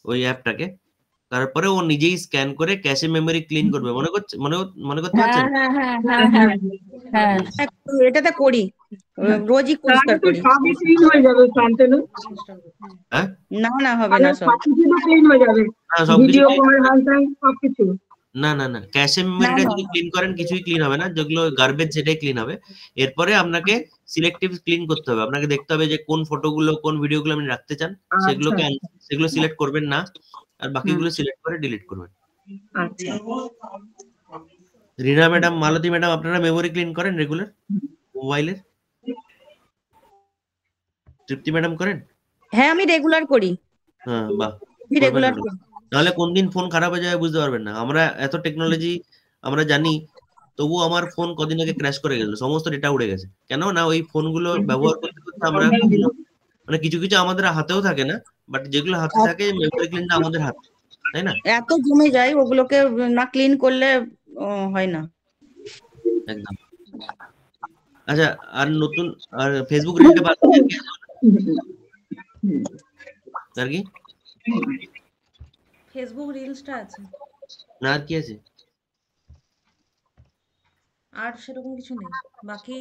ওই অ্যাপটাকে, তারপরে ও নিজেই স্ক্যান করে ক্যাশে মেমোরি ক্লিন করবে। মনে করতে হ্যাঁ পারছেন? হ্যাঁ হ্যাঁ হ্যাঁ হ্যাঁ হ্যাঁ এটাতে করি, রোজই পরিষ্কার তাহলে তো করি। সবই ক্লিন হয়ে যাবে শান্তনু। হ্যাঁ না হবে তাহলে না সব। সবকিছু তো ক্লিন হয়ে যাবে, হ্যাঁ সবকিছু ভিডিও clean কল, হবে। হ্যান্ড সবকিছু। না না না, ক্যাশে না মেমোরিটা না যদি ক্লিন করেন কিছুই ক্লিন হবে না, যেগুলো গার্বেজ সেটাই ক্লিন হবে। এরপরে আপনাকে সিলেক্টিভ ক্লিন করতে হবে, আপনাকে দেখতে হবে যে কোন ফটোগুলো কোন ভিডিওগুলো আপনি রাখতে চান, আচ্ছা সেগুলো সিলেক্ট করবেন না, আর হুম, বাকিগুলো সিলেক্ট করে ডিলিট করবেন। আচ্ছা। রিনা ম্যাডাম, মালতী ম্যাডাম, আপনারা মেমোরি ক্লিন করেন রেগুলার মোবাইলের? তৃপ্তি ম্যাডাম করেন? হ্যাঁ আমি রেগুলার করি, হ্যাঁ বাহ, করবেন রেগুলার ওটা। করি। নাহলে কোন দিন ফোন খারাপ হয়ে যাবে বুঝতে পারবেন না। আমরা এত টেকনোলজি আমরা জানি, তবু আমার ফোন কদিন আগে ক্র্যাশ করে গেল, সমস্ত ডেটা উড়ে গেছে। কেন না ওই ফোনগুলো ব্যবহার করতে করতে আমরা মানে কিছু কিছু আমাদের হাতেও থাকে না, বাট যেগুলো হাতে থাকে মেমোরি ক্লিনটা আমাদের হাতে, তাই না? এত জমে যায়, ওগুলোকে না ক্লিন করলে হয় না। একদম। আচ্ছা, আর নতুন আর ফেসবুক রিলটা বানাতে আর কি ফেসবুক রিলসটা আছে, না আর কি আছে? আর সেরকম কিছু নেই। বাকি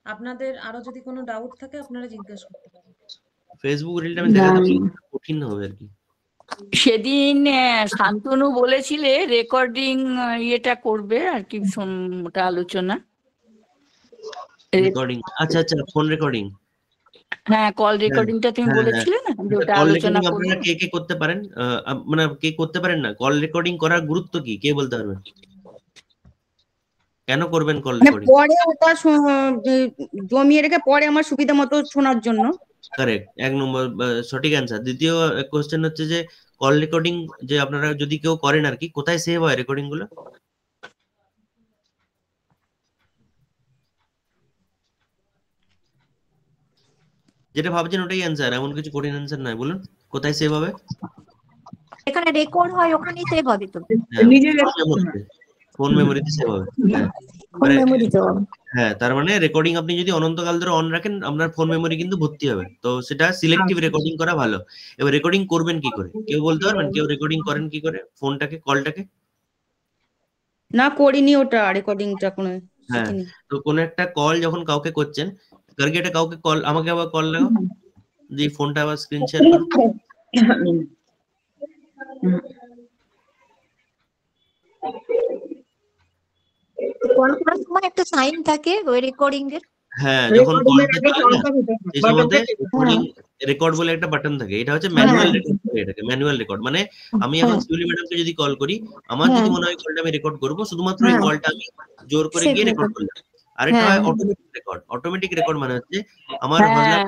আপনাদের আরো যদি কোনো ডাউট থাকে আপনারা জিজ্ঞাসা করতে পারেন। ফেসবুক রিলটা আমি দেখাতে পারি, কঠিন হবে আর কি। সেদিন শান্তনু বলেছিলে রেকর্ডিং ইয়েটা করবে আর কি, ওটা আলোচনা। রেকর্ডিং, আচ্ছা আচ্ছা, ফোন রেকর্ডিং। হ্যাঁ কল হ্যাঁ রেকর্ডিংটা তুমি হ্যাঁ হ্যাঁ বলেছিলে না যে ওটা কল আলোচনা রেকর্ডিং করবো। আপনারা কে কে করতে পারেন, মানে কে করতে পারেন না? কল রেকর্ডিং করার গুরুত্ব কি কে বলতে পারবেন? কেন করবেন কল মানে রেকর্ডিং? পরে ওটা জমিয়ে রেখে পরে আমার সুবিধা মতো শোনার জন্য। কারেক্ট, এক নম্বর সঠিক অ্যান্সার। দ্বিতীয় কোশ্চেন হচ্ছে যে কল রেকর্ডিং যে আপনারা যদি কেউ করেন আর কি, কোথায় সেভ হয় রেকর্ডিং গুলো? যেটা ভাবছেন ওটাই অ্যান্সার, এমন কিছু কঠিন অ্যান্সার নয়। বলুন কোথায় সেভ হবে? এখানে রেকর্ড হয়, ওখানেই সেভ হবে তো। হ্যাঁ নিজের ফোন মেমোরিতে সেভ হবে। হ্যাঁ কোন মানে মেমোরিতে হবে? হ্যাঁ তার মানে রেকর্ডিং আপনি যদি অনন্তকাল ধরে অন রাখেন আপনার ফোন মেমোরি কিন্তু ভর্তি হবে, তো সেটা সিলেক্টিভ রেকর্ডিং করা ভালো। এবার রেকর্ডিং করবেন কি করে কেউ বলতে পারবেন? কেউ রেকর্ডিং করেন কি করে ফোনটাকে, কলটাকে? না করিনি ওটা, রেকর্ডিংটা কোনো হ্যাঁ শিখিনি। তো কোন একটা কল যখন কাউকে করছেন, কারণ এটা কাউকে কল, আমাকে আবার কল লাগাও, যে ফোনটা আবার স্ক্রিন শেয়ার করো। কল করার সময় একটা সাইন থাকে ওই রেকর্ডিং এর। হ্যাঁ যখন কলটা চলে না সেই সময়তে রেকর্ডিং রেকর্ড বলে একটা বাটন থাকে, এটা হচ্ছে ম্যানুয়াল রেকর্ড, এটাকে ম্যানুয়াল রেকর্ড মানে আমি এখন শিউলি ম্যাডামকে যদি কল করি, আমার যদি মনে হয় কলটা আমি রেকর্ড করবো, শুধুমাত্র এই কলটা আমি জোর করে গিয়ে রেকর্ড করলাম। আরেকটা হয় অটোমেটিক রেকর্ড। অটোমেটিক রেকর্ড মানে হচ্ছে আমার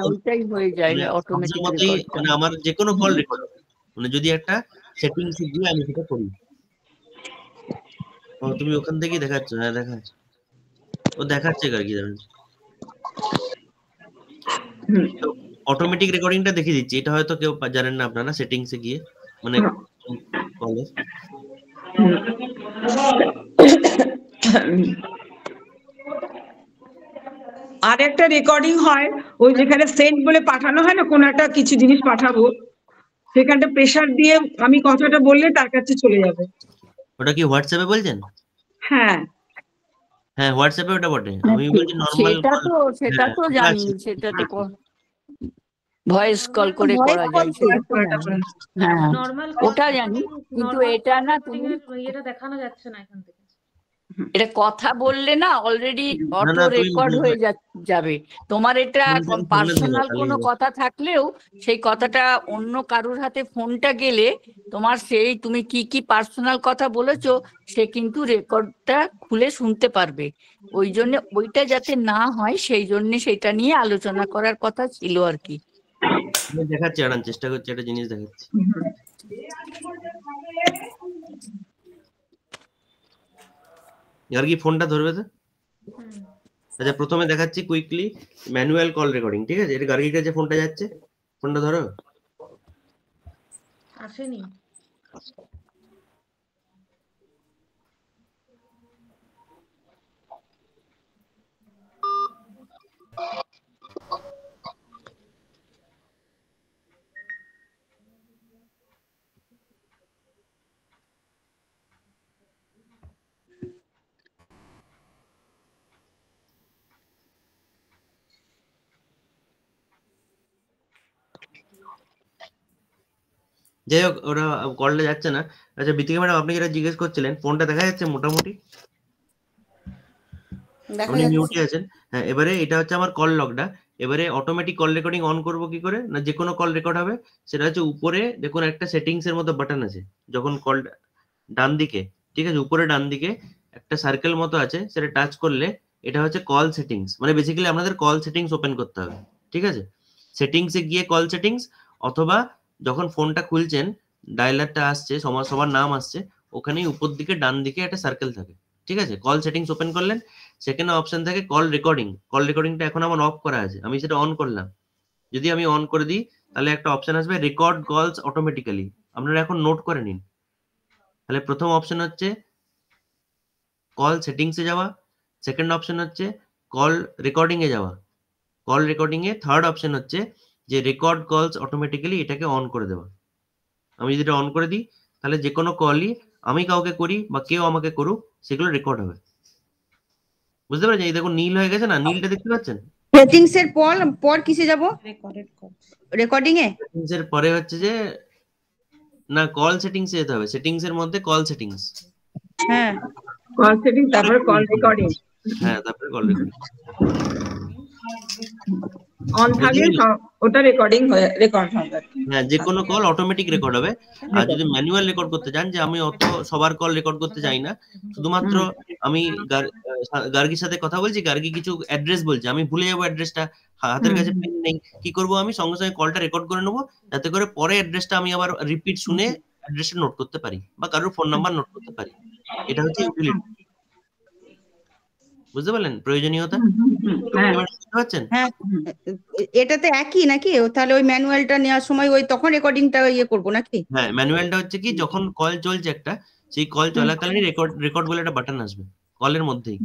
ওইটাই হয়ে যায় অটোমেটিক মতেই মানে আমার যে কোনো কল রেকর্ড, মানে যদি একটা সেটিংস দিয়ে আমি সেটা করি। ও তুমি ওখান থেকেই দেখাচ্ছ? হ্যাঁ দেখাচ্ছ। ও দেখাচ্ছে আর কি জানেন। তো অটোমেটিক রেকর্ডিংটা দেখিয়ে দিচ্ছি, এটা হয়তো কেউ জানেন না আপনারা, সেটিংসে গিয়ে মানে কলের আর একটা রেকর্ডিং হয় ওই যেখানে সেন্ড বলে পাঠানো হয় না, কোনো একটা কিছু জিনিস পাঠাবো, সেখানটা প্রেসার দিয়ে আমি কথাটা বললে তার কাছে চলে যাবে। ওটা কি হোয়াটসঅ্যাপে বলছেন? হ্যাঁ হ্যাঁ হোয়াটসঅ্যাপে ওটা বটে, আমি বলছি নরমাল সেটা তো জানি, সেটা তো ভয়েস কল করে করা যায়, সেটা তো জানি। হ্যাঁ নরমাল ওটা জানি, কিন্তু এটা না তুমি এটা দেখানো যাচ্ছে না এখান থেকে। এটা কথা বললে না অলরেডি অটো রেকর্ড হয়ে যাবে তোমার। এটা পার্সোনাল কোনো কথা থাকলেও সেই কথাটা অন্য কারুর হাতে ফোনটা গেলে তোমার সেই তুমি কি কি পার্সোনাল কথা বলেছো সে কিন্তু রেকর্ডটা খুলে শুনতে পারবে। ওই জন্য ওইটা যাতে না হয় সেই জন্য সেটা নিয়ে আলোচনা করার কথা ছিল আর কি। দেখাচ্ছি, আড়ান চেষ্টা করছি, একটা জিনিস দেখাচ্ছি। গার্গী ফোনটা ধরবে তো? আচ্ছা প্রথমে দেখাচ্ছি কুইকলি ম্যানুয়াল কল রেকর্ডিং, ঠিক আছে? এটা গার্গীর কাছে ফোনটা যাচ্ছে, ফোনটা ধরো। আসেনি। যাই হোক ওরা কলটা যাচ্ছে না। আচ্ছা বিতিকা ম্যাডাম আপনি যেটা জিজ্ঞেস করছিলেন, ফোনটা দেখা যাচ্ছে মোটামুটি? আপনি মিউটে আছেন। হ্যাঁ এবারে এটা হচ্ছে আমার কল লগটা। এবারে অটোমেটিক কল রেকর্ডিং অন করব কি করে? না যে কোনো কল রেকর্ড হবে সেটা হচ্ছে উপরে দেখুন একটা সেটিংস এর মতো বাটন আছে, যখন কল ডান দিকে, ঠিক আছে, উপরে ডান দিকে একটা সার্কেল মতো আছে, সেটা টাচ করলে এটা হচ্ছে কল সেটিংস, মানে বেসিক্যালি আপনাদের কল সেটিংস ওপেন করতে হবে, ঠিক আছে? সেটিংসে গিয়ে কল সেটিংস, অথবা যখন ফোনটা খুলছেন ডায়ালারটা আসছে, সবার নাম আসছে, ওখানেই উপর দিকে ডান দিকে একটা সার্কেল থাকে, ঠিক আছে? কল সেটিংস ওপেন করলেন, সেখানে অপশন থাকে কল রেকর্ডিং। কল রেকর্ডিংটা এখন আমার অফ করা আছে, আমি সেটা অন করলাম। যদি আমি অন করে দিই তাহলে একটা অপশন আসবে রেকর্ড কলস অটোমেটিক্যালি, আপনারা এখন নোট করে নিন। তাহলে প্রথম অপশন হচ্ছে কল সেটিংসে যাওয়া, সেকেন্ড অপশন হচ্ছে কল রেকর্ডিং এ যাওয়া, কল রেকর্ডিং এ থার্ড অপশন হচ্ছে যে রেকর্ড কলস অটোমেটিক্যালি, এটাকে অন করে দেওয়া। আমি যদি এটা অন করে দিই তাহলে যে কোনো কলই আমি কাউকে করি বা কেউ আমাকে করুক সেগুলো রেকর্ড হবে। বুঝতে পারছেন? এই দেখুন নীল হয়ে গেছে না, নীলটা দেখতে পাচ্ছেন? সেটিংস এর পর কিসে যাব? রেকর্ডিং এ। সেটিংস এর পরে হচ্ছে যে না কল সেটিংস এ যেতে হবে, সেটিংস এর মধ্যে কল সেটিংস। হ্যাঁ কল সেটিং, তারপরে কল রেকর্ডিং। হ্যাঁ তারপরে কল রেকর্ডিং অন থাকলে ওটা রেকর্ড হবে। হ্যাঁ যে কোনো কল অটোমেটিক রেকর্ড হবে। আর যদি ম্যানুয়াল রেকর্ড করতে চান, যে আমি অত সবার কল রেকর্ড করতে চাই না, শুধুমাত্র আমি গার্গীর সাথে কথা বলছি, গার্গী কিছু অ্যাড্রেস বলছে, আমি ভুলে যাবো অ্যাড্রেসটা, হাতের কাছে পেন নেই, কি করব আমি সঙ্গে সঙ্গে কলটা রেকর্ড করে নেবো, যাতে করে পরে অ্যাড্রেসটা আমি আবার রিপিট শুনে অ্যাড্রেসটা নোট করতে পারি বা কারোর ফোন নাম্বার নোট করতে পারি। এটা হচ্ছে ইউটিলিটি। বুঝতে পারলেন প্রয়োজনীয়তা? হ্যাঁ এটাতে একই নাকি? তাহলে ওই ম্যানুয়ালটা নেওয়ার সময় ওই তখন রেকর্ডিংটা ইয়ে করবো নাকি? হ্যাঁ ম্যানুয়ালটা হচ্ছে কি, যখন কল চলছে একটা, সেই কল চলাকালীন রেকর্ড বলে একটা বাটন আসবে কলের মধ্যেই।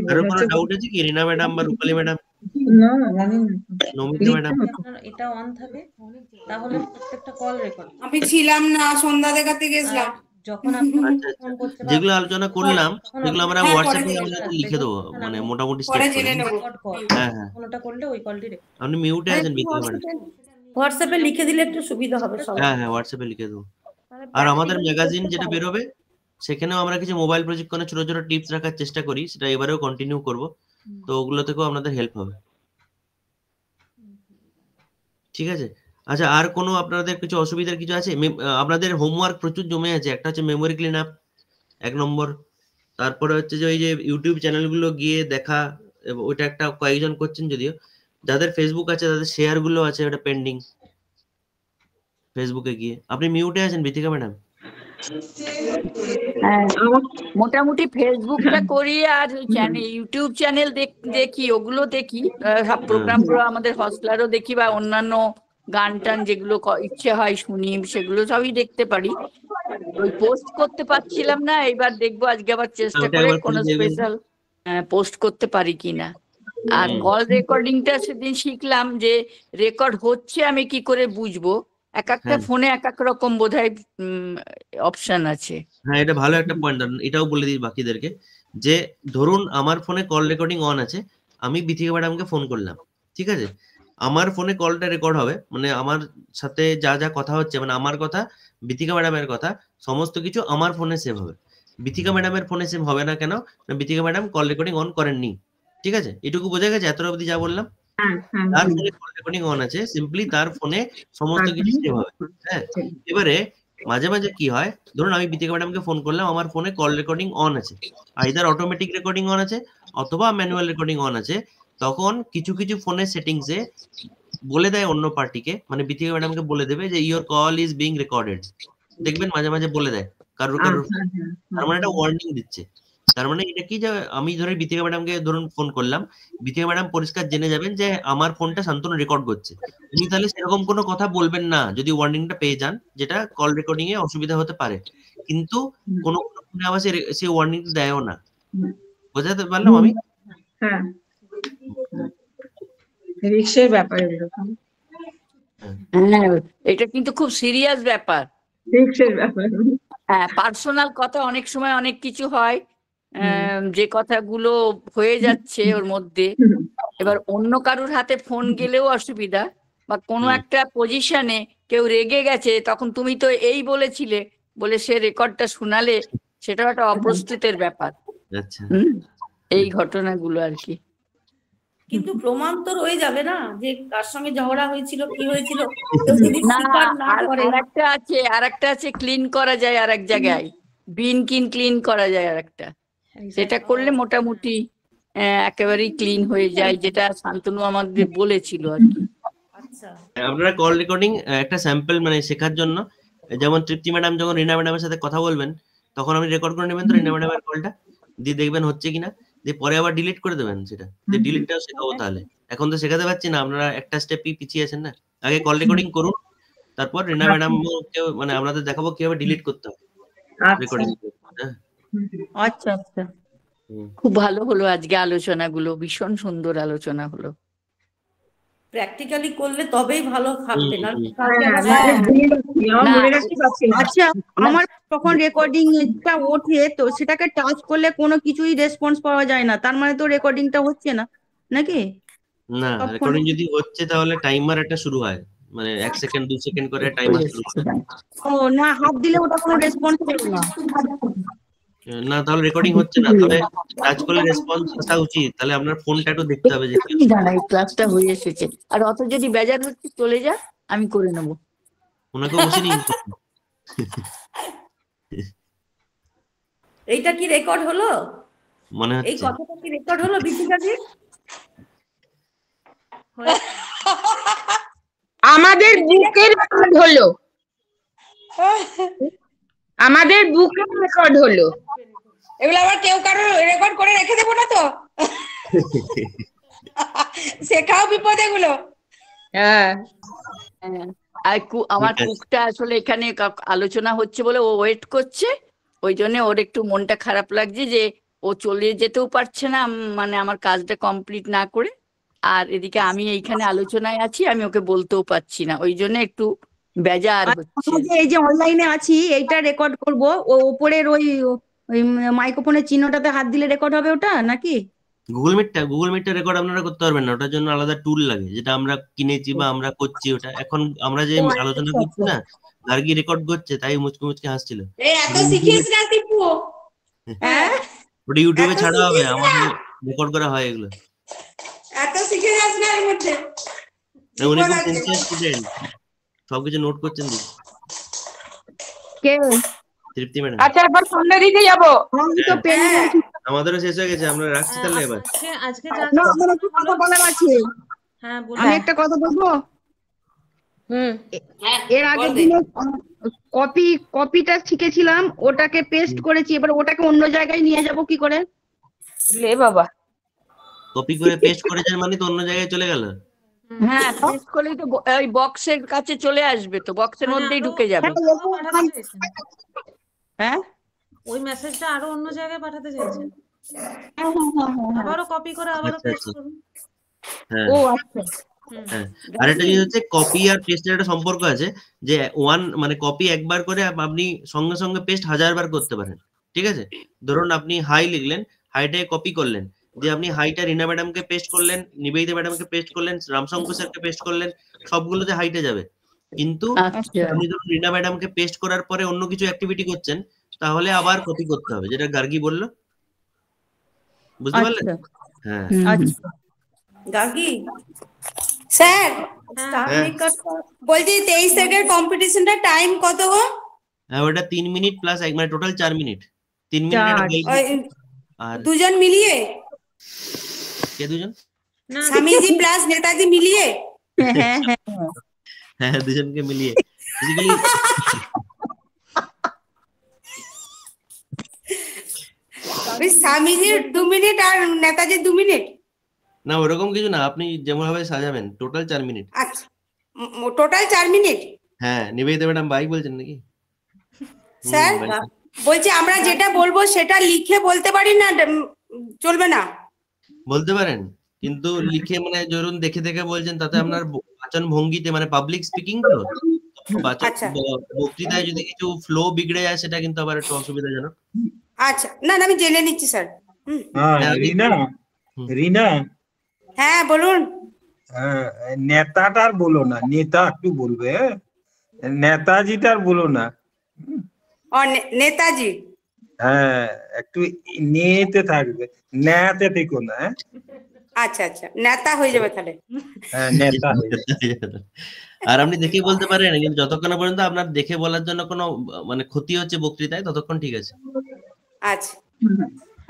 কারো কোনো ডাউট আছে কি রিনা ম্যাডাম বা রূপালী ম্যাডাম? না জানি না। নমিতা ম্যাডাম এটা অন থাকে তাহলে প্রত্যেকটা কল রেকর্ড। আমি ছিলাম না, সন্ধ্যা দেখাতে গেছিলাম। যখন আপনি ফোন করতে যেগুলো আলোচনা করলাম সেগুলো আমরা হোয়াটসঅ্যাপে লিখে দেবো, মানে মোটামুটি স্টেপ করে। হ্যাঁ হ্যাঁ ফোনটা করলে ওই কলটি রেকর্ড। আপনি মিউটে আছেন বিদ্যা ম্যাডাম। হোয়াটসঅ্যাপে লিখে দিলে একটু সুবিধা হবে সবার। হ্যাঁ হ্যাঁ হোয়াটসঅ্যাপে লিখে দেবো। আর আমাদের ম্যাগাজিন যেটা বেরোবে সেখানেও আমরা কিছু মোবাইল প্রশিক্ষণের ছোট ছোট টিপস রাখার চেষ্টা করি, সেটা এবারেও কন্টিনিউ করব, তো ওগুলো থেকেও আপনাদের হেল্প হবে। ঠিক আছে? আচ্ছা আর কোনো আপনাদের কিছু অসুবিধার কিছু আছে? আপনাদের হোমওয়ার্ক প্রচুর জমে আছে। একটা হচ্ছে মেমোরি ক্লিন আপ 1 নম্বর, তারপরে হচ্ছে যে ওই যে ইউটিউব চ্যানেলগুলো গিয়ে দেখা, ওইটা একটা কয়েকজন করছেন, যদিও যাদের ফেসবুক আছে তাদের শেয়ার গুলো আছে, ওটা পেন্ডিং ফেসবুকে গিয়ে। আপনি মিউটে আছেন বিথিকা ম্যাডাম। হ্যাঁ, মোটামুটি ফেসবুকটা করি আর ইউটিউব চ্যানেল দেখি, ওগুলো দেখি, সব প্রোগ্রামগুলো আমাদের হসলারও দেখি বা অন্যান্য গান টান যেগুলো ইচ্ছে হয় শুনি, সেগুলো সবই দেখতে পারি। ওই পোস্ট করতে পারছিলাম না, এইবার দেখবো আজকে আবার চেষ্টা করে কোনো স্পেশাল পোস্ট করতে পারি কিনা। আর কল রেকর্ডিংটা সেদিন শিখলাম যে রেকর্ড হচ্ছে আমি কি করে বুঝবো, এক একটা ফোনে এক এক রকম বোধহয় অপশন আছে। হ্যাঁ, এটা ভালো একটা পয়েন্ট। এটাও বলে দিই বাকিদেরকে যে ধরুন আমার ফোনে কল রেকর্ডিং অন আছে, আমি বিথিকা ম্যাডামকে ফোন করলাম, ঠিক আছে, আমার ফোনে কলটা রেকর্ড হবে, মানে আমার সাথে যা যা কথা হচ্ছে, মানে আমার কথা, বিথিকা ম্যাডামের কথা, সমস্ত কিছু আমার ফোনে সেভ হবে। বিথিকা ম্যাডামের ফোনে সেভ হবে না কেন? Bithika madam call recording on করেননি, ঠিক আছে, এটুকু বোঝা গেছে? এত অবধি যা বললাম, তার ফোনে কল রেকর্ডিং অন আছে, সিম্পলি তার ফোনে সমস্ত কিছু সেভ হবে। হ্যাঁ, এবারে মাঝে মাঝে কি হয়, ধরুন আমি বিথিকা ম্যাডামকে ফোন করলাম, আমার ফোনে কল রেকর্ডিং অন আছে, আইদার অটোমেটিক রেকর্ডিং অন আছে অথবা ম্যানুয়াল রেকর্ডিং অন আছে, তখন কিছু কিছু ফোনের সেটিংসে বলে দেয় অন্য পার্টিকে, মানে বিথিকা ম্যাডামকে বলে দেবে যে your call is being recorded, দেখবেন মাঝে মাঝে বলে দেয় কারোর কারোর, তার মানে একটা ওয়ার্নিং দিচ্ছে। তার মানে এটা কি, যে আমি ধরে বিথিকা ম্যাডামকে ধরুন ফোন করলাম, বিথিকা ম্যাডাম পরিষ্কার জেনে যাবেন যে আমার ফোনটা শান্তনু রেকর্ড করছে, উনি তাহলে সেরকম কোনো কথা বলবেন না যদি ওয়ার্নিংটা পেয়ে যান, যেটা কল রেকর্ডিং এ অসুবিধা হতে পারে। কিন্তু কোনো কোনো ফোনে আবার সে ওয়ার্নিংটা দেয়ও না। বোঝাতে পারলাম আমি? হ্যাঁ, রিস্কের ব্যাপার এরকম। হ্যাঁ, এটা কিন্তু খুব সিরিয়াস ব্যাপার, রিস্কের ব্যাপার। হ্যাঁ, পার্সোনাল কথা অনেক সময় অনেক কিছু হয়, যে কথাগুলো হয়ে যাচ্ছে ওর মধ্যে, এবার অন্য কারুর হাতে ফোন গেলেও অসুবিধা, বা কোনো একটা পজিশনে কেউ রেগে গেছে, তখন তুমি তো এই বলেছিলে বলে সে রেকর্ডটা শোনালে, সেটাও একটা অপ্রস্তুতের ব্যাপার। আচ্ছা, এই ঘটনাগুলো আর কি। কিন্তু প্রমাণ তো রয়ে যাবে না যে কার সঙ্গে ঝগড়া হয়েছিল, কি হয়েছিল, না, আর একটা আছে ক্লিন করা যায়, আর এক জায়গায় ক্লিন করা যায়, আর একটা সেটা করলে মোটামুটি একেবারেই ক্লিন হয়ে যায়, যেটা শান্তনু আমাদের বলেছিল আর কি। আপনারা কল রেকর্ডিং একটা স্যাম্পল মানে শেখার জন্য, যেমন তৃপ্তি ম্যাডাম যখন রিনা ম্যাডামের সাথে কথা বলবেন, তখন আপনি রেকর্ড করে নেবেন তো রিনা ম্যাডামের কলটা, দিয়ে দেখবেন হচ্ছে কিনা, দিয়ে পরে আবার ডিলিট করে দেবেন সেটা, দিয়ে ডিলিটটাও শেখাবো। তাহলে এখন তো শেখাতে পারছি না, আপনারা একটা স্টেপই পিছিয়ে আছেন না, আগে কল রেকর্ডিং করুন, তারপর রিনা ম্যাডাম মানে আপনাদের দেখাবো কিভাবে ডিলিট করতে হবে রেকর্ডিং। আচ্ছা আচ্ছা, খুব ভালো হলো আজকে আলোচনাগুলো, ভীষণ সুন্দর আলোচনা হলো। প্র্যাকটিক্যালি করলে তবেই ভালো খাটবে না। আচ্ছা, আমার তখন রেকর্ডিংটা ওঠে তো সেটাকে টাচ করলে কোনো কিছুই রেসপন্স পাওয়া যায় না, তার মানে তো রেকর্ডিংটা হচ্ছে না নাকি? না, রেকর্ডিং যদি হচ্ছে তাহলে টাইমার একটা শুরু হয়, মানে 1 সেকেন্ড 2 সেকেন্ড করে টাইমার শুরু হয়। ও না, হাত দিলে ওটা কোনো রেসপন্স পাবে না। না, তাহলে রেকর্ডিং হচ্ছে না, তাহলে টাচ করলে রেসপন্স আসা উচিত, তাহলে আপনার ফোনটা একটু দেখতে হবে যে দাঁড়া, এই ক্লাসটা হয়ে এসেছে, আর অত যদি বেজার হচ্ছে চলে যা, আমি করে নেবো। ওনাকে বসে নিন। এইটা কি রেকর্ড হলো? মনে এই হচ্ছে কথাটা কি রেকর্ড হলো বিথিকাজি? আমাদের বুকের রেকর্ড হলো, আমাদের বুকের রেকর্ড হলো। এগুলো আবার কেউ কারো রেকর্ড করে রেখে দেবো না তো, শেখাও বিপদ এগুলো। হ্যাঁ, আর আমার কুকটা আসলে এখানে আলোচনা হচ্ছে বলে ও ওয়েট করছে, ওই জন্য ওর একটু মনটা খারাপ লাগছে যে ও চলে যেতেও পারছে না, মানে আমার কাজটা কমপ্লিট না করে, আর এদিকে আমি এইখানে আলোচনায় আছি, আমি ওকে বলতেও পারছি না, ওই জন্য একটু বেজার হচ্ছে। এই যে অনলাইনে আছি এইটা রেকর্ড করব, ও উপরের ওই মাইক্রোফোনের চিহ্নটাতে হাত দিলে রেকর্ড হবে ওটা নাকি? গুগল মিটটা রেকর্ড আপনারা করতে পারবেন না, ওটার জন্য আলাদা টুল লাগে, যেটা আমরা কিনেছি বা আমরা করছি। ওটা এখন আমরা যে আলোচনা করছি না, গার্গী রেকর্ড করছে, তাই মুচকে মুচকে হাসছিল। এত শিখিস না টিপু, ওটা ইউটিউবে ছাড়া হবে, আমাদের রেকর্ড করা হয় এগুলো। এত শিখে যাস না এর মধ্যে। উনি খুব সিনসিয়ার স্টুডেন্ট, সবকিছু নোট করছেন। কে? তৃপ্তি ম্যাডাম। আচ্ছা, এবার সন্ধ্যা দিতে যাবো। আমাদেরও শেষ হয়ে গেছে, আমরা রাখছি তাহলে এবার। আজকে আমার একটু কথা বলার আছে। হ্যাঁ, আমি একটা কথা বলবো। এর আগের দিনে কপিটা শিখেছিলাম, ওটাকে পেস্ট করেছি, এবার ওটাকে অন্য জায়গায় নিয়ে যাব কি করে? লে বাবা, কপি করে পেস্ট করেছেন মানে তো অন্য জায়গায় চলে গেল। হ্যাঁ, পেস্ট করলেই তো ওই বক্সের কাছে চলে আসবে, তো বক্সের মধ্যেই ঢুকে যাবে। হ্যাঁ, ওই মেসেজটা আরো অন্য জায়গায় পাঠাতে চাইছেন, আবারও কপি করে আবারও পেস্ট করুন। হ্যাঁ ও আচ্ছা। হ্যাঁ, আর একটা জিনিস হচ্ছে কপি আর পেস্টের একটা সম্পর্ক আছে, যে মানে কপি একবার করে আপনি সঙ্গে সঙ্গে পেস্ট 1000 বার করতে পারেন। ঠিক আছে, ধরুন আপনি হাই লিখলেন, হাইটাকে কপি করলেন, দিয়ে আপনি হাইটা রিনা ম্যাডামকে পেস্ট করলেন, নিবেদিতা ম্যাডামকে পেস্ট করলেন, রামশঙ্কর স্যারকে পেস্ট করলেন, সবগুলোতে হাইটে যাবে। কিন্তু আপনি ধরুন রিনা ম্যাডামকে পেস্ট করার পরে অন্য কিছু অ্যাক্টিভিটি করছেন, তাহলে আবার কপি করতে হবে, যেটা গার্গী বললো, বুঝতে পারলেন? হ্যাঁ গার্গী স্যার স্টার মেকারটা বলছি 23 সেকেন্ড কম্পিটিশনটা টাইম কত গো? হ্যাঁ, ওটা 3 মিনিট প্লাস মানে টোটাল 4 মিনিট। 3 মিনিট আর দুজন মিলিয়ে? কে দুজন? স্বামীজি প্লাস নেতাজি মিলিয়ে? হ্যাঁ, দুজনকে মিলিয়ে স্বামীজির 2 মিনিট আর নেতাজির 2 মিনিট? না, ওরকম কিছু না, আপনি যেমন ভাবে সাজাবেন, টোটাল 4 মিনিট। আচ্ছা, টোটাল 4 মিনিট? হ্যাঁ, নিবেদিতা ম্যাডাম বাই বলছেন নাকি? স্যার বলছি আমরা যেটা বলবো সেটা লিখে বলতে পারি না, চলবে না? বলতে পারেন, কিন্তু লিখে মানে ধরুন দেখে দেখে বলছেন, তাতে আপনার বাচন ভঙ্গিতে মানে পাবলিক স্পিকিং তো বক্তৃতায় যদি কিছু ফ্লো বিগড়ে যায়, সেটা কিন্তু আবার একটু অসুবিধাজনক। আচ্ছা, না আমি জেনে নিচ্ছি স্যার। রিনা হ্যাঁ বলুন। নেতাটার বলো না, নেতা একটু বলবে, নেতাজিটার বলো না। নেতাজি হ্যাঁ, একটু নেতে থাকবে, নেতে থেকো না। আচ্ছা আচ্ছা, নেতা হয়ে যাবে তাহলে। হ্যাঁ, নেতা হয়ে যাবে। আর আপনি দেখে বলতে পারেন, কিন্তু যতক্ষণ পর্যন্ত আপনার দেখে বলার জন্য কোনো মানে ক্ষতি হচ্ছে বক্তৃতায়, ততক্ষণ ঠিক আছে। আচ্ছা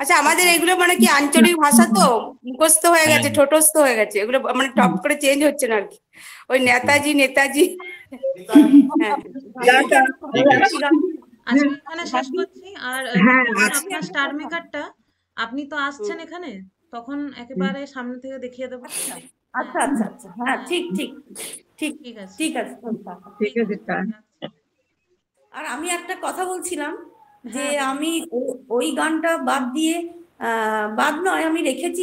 আচ্ছা, আমাদের এগুলো মানে কি আঞ্চলিক ভাষা তো মুখস্থ হয়ে গেছে, ঠোঁটস্থ হয়ে গেছে, এগুলো মানে টপ করে চেঞ্জ হচ্ছে না আর কি, ওই নেতাজি নেতাজি। আজকে এখানে শেষ করছি। আর আপনার স্টার মেকারটা আপনি তো আসছেন এখানে, তখন একেবারে সামনে থেকে দেখিয়ে দেবো। আচ্ছা আচ্ছা আচ্ছা, হ্যাঁ ঠিক ঠিক ঠিক ঠিক আছে ঠিক আছে ঠিক আছে। আর আমি একটা কথা বলছিলাম যে আমি ওই গানটা বাদ দিয়ে বাদ নয়, আমি রেখেছি